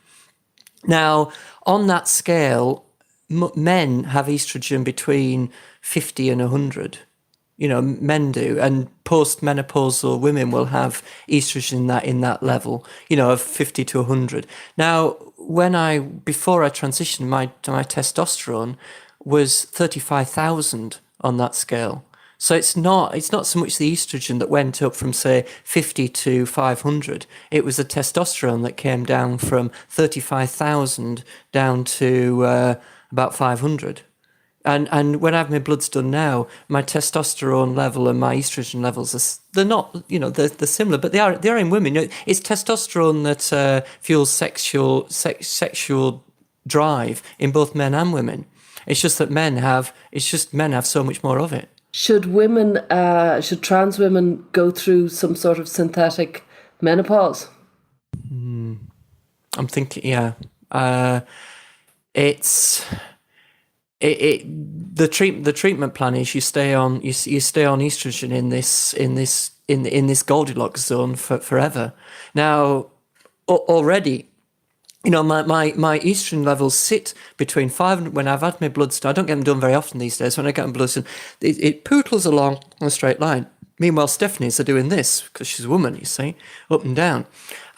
C: Now, on that scale, men have estrogen between 50 and 100. Men do, and post-menopausal women will have estrogen in that level, of 50 to 100. Now, before I transitioned, my testosterone was 35,000 on that scale. So it's not so much the estrogen that went up from, say, 50 to 500. It was the testosterone that came down from 35,000 down to about 500. And when I have my bloods done now, my testosterone level and my estrogen levels they're not, they're similar, but they are in women. It's testosterone that fuels sexual drive in both men and women. It's just that men have so much more of it.
B: Should trans women go through some sort of synthetic menopause?
C: I'm thinking, yeah. The treatment plan is you stay on estrogen in this Goldilocks zone forever. Now, already, my estrogen levels sit between 500. When I've had my bloods done, I don't get them done very often these days. When I get them bloods done, it pootles along on a straight line. Meanwhile, Stephanie's are doing this because she's a woman, you see, up and down,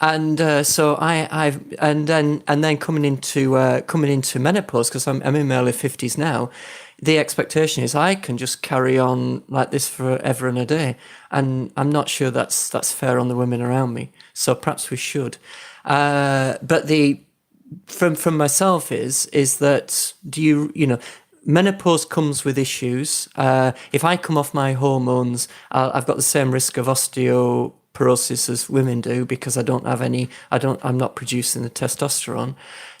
C: and so and then coming into menopause, because I'm in my early 50s now. The expectation is I can just carry on like this forever and a day, and I'm not sure that's fair on the women around me. So perhaps we should. But from myself is that menopause comes with issues. If I come off my hormones, I've got the same risk of osteoporosis as women do because I'm not producing the testosterone.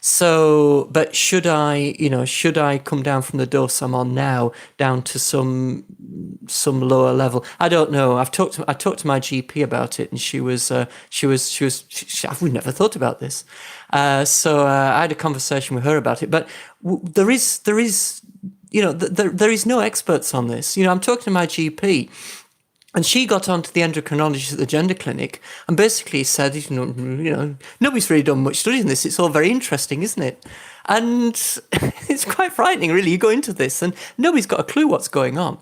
C: So, but should I come down from the dose I'm on now down to some lower level? I don't know. I talked to my GP about it, and she we've never thought about this. So I had a conversation with her about it, but there is no experts on this. I'm talking to my GP, and she got on to the endocrinologist at the gender clinic and basically said, nobody's really done much study on this. It's all very interesting, isn't it? And it's quite frightening, really. You go into this and nobody's got a clue what's going on.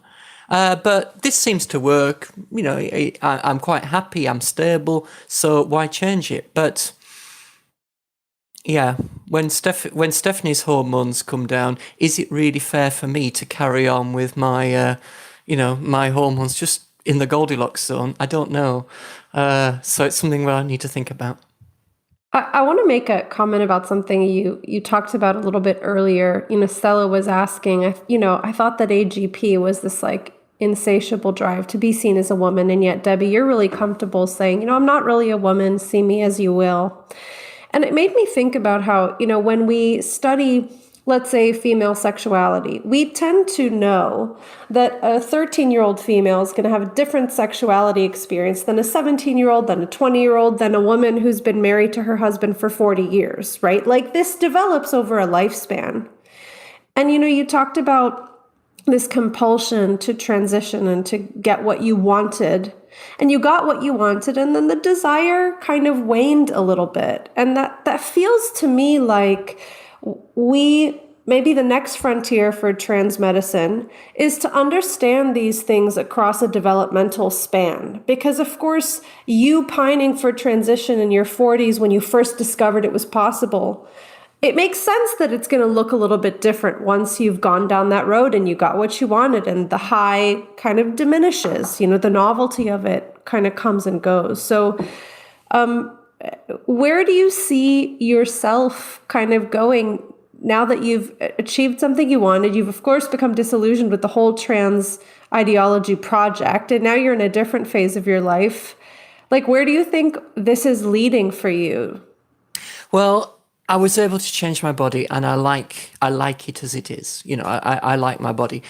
C: But this seems to work. I'm quite happy. I'm stable. So why change it? But yeah, when Stephanie's hormones come down, is it really fair for me to carry on with my, my hormones just in the Goldilocks zone? I don't know. So it's something that I need to think about.
A: I want to make a comment about something you talked about a little bit earlier. Stella was asking, I thought that AGP was this like insatiable drive to be seen as a woman. And yet, Debbie, you're really comfortable saying, I'm not really a woman, see me as you will. And it made me think about how, when we study, let's say, female sexuality, we tend to know that a 13-year-old female is going to have a different sexuality experience than a 17-year-old, than a 20-year-old, than a woman who's been married to her husband for 40 years, right? Like this develops over a lifespan. And, you talked about this compulsion to transition and to get what you wanted. And you got what you wanted, and then the desire kind of waned a little bit. And that feels to me like maybe the next frontier for trans medicine is to understand these things across a developmental span. Because of course, you pining for transition in your 40s when you first discovered it was possible, it makes sense that it's going to look a little bit different once you've gone down that road and you got what you wanted and the high kind of diminishes, the novelty of it kind of comes and goes. So where do you see yourself kind of going now that you've achieved something you wanted? You've, of course, become disillusioned with the whole trans ideology project, and now you're in a different phase of your life. Like, where do you think this is leading for you?
C: Well, I was able to change my body, and I like it as it is. I like my body.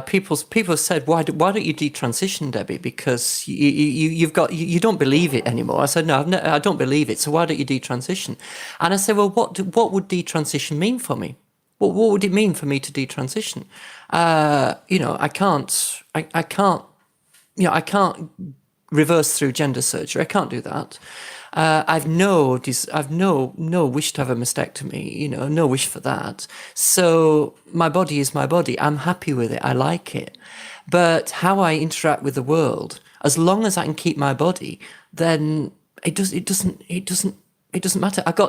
C: People said, why don't you detransition, Debbie? Because you don't believe it anymore. I said, no, I don't believe it. So why don't you detransition? And I said, well, what would detransition mean for me? What would it mean for me to detransition? I can't reverse through gender surgery. I can't do that. I've no wish to have a mastectomy, no wish for that. So my body is my body. I'm happy with it. I like it. But how I interact with the world, as long as I can keep my body, then it doesn't matter. It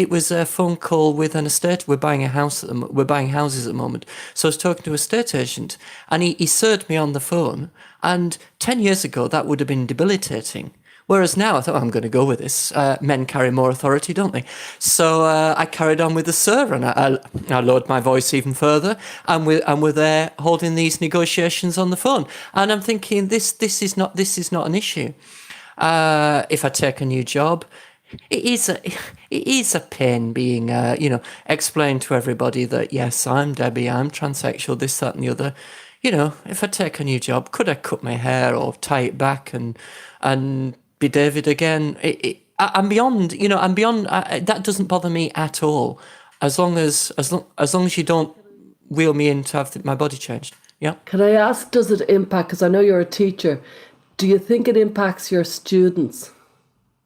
C: was a phone call with an estate. We're buying houses at the moment. So I was talking to a estate agent, and he served me on the phone. And 10 years ago, that would have been debilitating. Whereas now I thought, I'm going to go with this. Men carry more authority, don't they? So I carried on with the sir, and I lowered my voice even further, and we're there holding these negotiations on the phone. And I'm thinking, this is not an issue. If I take a new job, it is a pain being explain to everybody that yes, I'm Debbie, I'm transsexual, this, that, and the other. If I take a new job, could I cut my hair or tie it back and be David again? I'm beyond. That doesn't bother me at all, as long as you don't wheel me in to have my body changed. Yeah.
B: Can I ask, does it impact? Because I know you're a teacher. Do you think it impacts your students?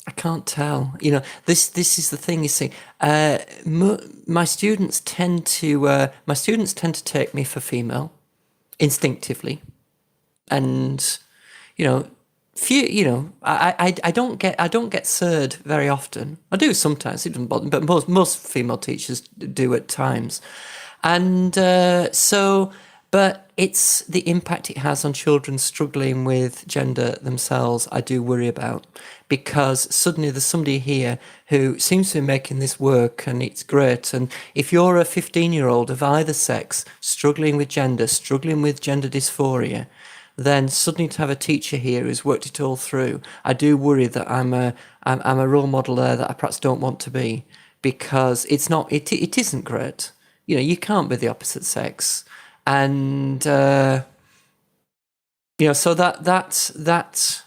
C: I can't tell. This is the thing. You see, my students tend to take me for female, instinctively. And, I don't get sirred very often. I do sometimes, it doesn't bother me, but most female teachers do at times. And but it's the impact it has on children struggling with gender themselves I do worry about, because suddenly there's somebody here who seems to be making this work, and it's great. And if you're a 15-year-old of either sex struggling with gender dysphoria, then suddenly to have a teacher here who's worked it all through, I do worry that I'm a role model there that I perhaps don't want to be, because it isn't great. You can't be the opposite sex. And so that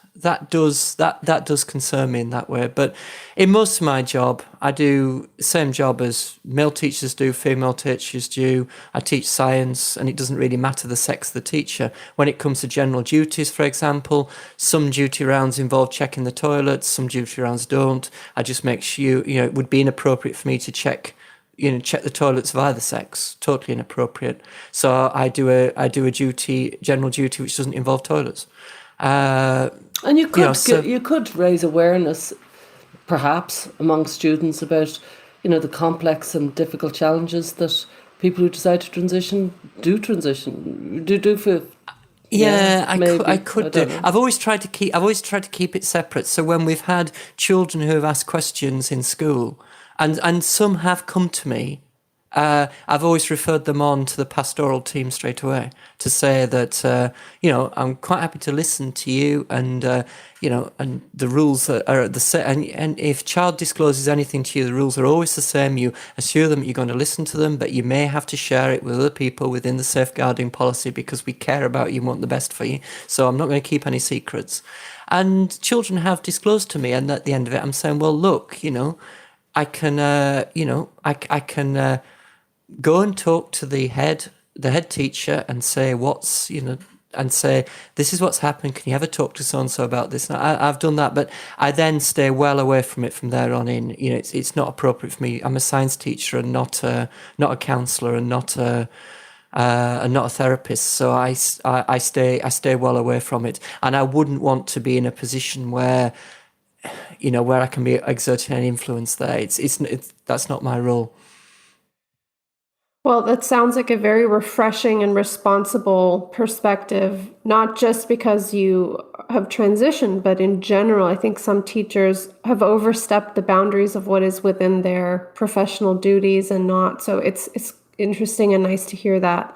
C: does concern me in that way. But in most of my job, I do the same job as male teachers do, female teachers do. I teach science, and it doesn't really matter the sex of the teacher. When it comes to general duties, for example, some duty rounds involve checking the toilets, some duty rounds don't. I just make sure, it would be inappropriate for me to check the toilets of either sex. Totally inappropriate. So I do a general duty, which doesn't involve toilets.
B: And you could raise awareness, perhaps, among students about, the complex and difficult challenges that people who decide to transition do for.
C: I could do. I've always tried to keep it separate. So when we've had children who have asked questions in school, and some have come to me, I've always referred them on to the pastoral team straight away to say that, I'm quite happy to listen to you, and, and the rules are the same. And if child discloses anything to you, the rules are always the same. You assure them that you're going to listen to them, but you may have to share it with other people within the safeguarding policy, because we care about you and want the best for you. So I'm not going to keep any secrets. And children have disclosed to me, and at the end of it, I'm saying, well, look, I can, I can go and talk to the head teacher and say and say, this is what's happened. Can you ever talk to so-and-so about this? And I've done that, but I then stay well away from it from there on in. It's not appropriate for me. I'm a science teacher and not a counsellor, and not a therapist. So I stay well away from it. And I wouldn't want to be in a position where I can be exerting any influence there. That's not my role.
A: Well, that sounds like a very refreshing and responsible perspective, not just because you have transitioned, but in general. I think some teachers have overstepped the boundaries of what is within their professional duties and not. So it's interesting and nice to hear that.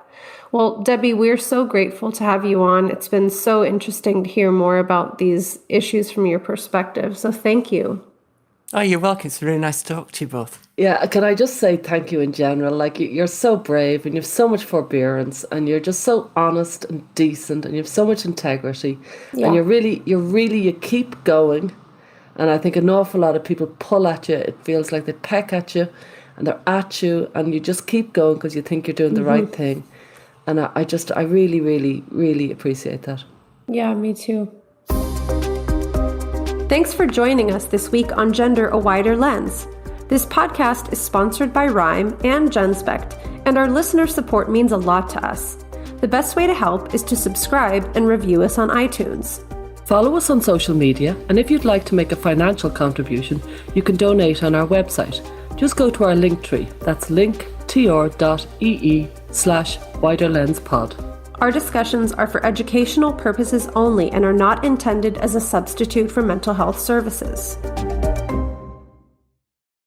A: Well, Debbie, we're so grateful to have you on. It's been so interesting to hear more about these issues from your perspective. So thank you.
C: Oh, you're welcome. It's really nice to talk to you both.
B: Yeah, can I just say thank you in general? Like, you're so brave, and you have so much forbearance, and you're just so honest and decent, and you have so much integrity. Yeah. And you keep going. And I think an awful lot of people pull at you. It feels like they peck at you, and they're at you, and you just keep going because you think you're doing the right thing. And I really, really, really appreciate that.
A: Yeah, me too. Thanks for joining us this week on Gender: A Wider Lens. This podcast is sponsored by Rhyme and Genspect, and our listener support means a lot to us. The best way to help is to subscribe and review us on iTunes.
B: Follow us on social media, and if you'd like to make a financial contribution, you can donate on our website. Just go to our Linktree. That's linktr.ee/widerlenspod.
A: Our discussions are for educational purposes only and are not intended as a substitute for mental health services.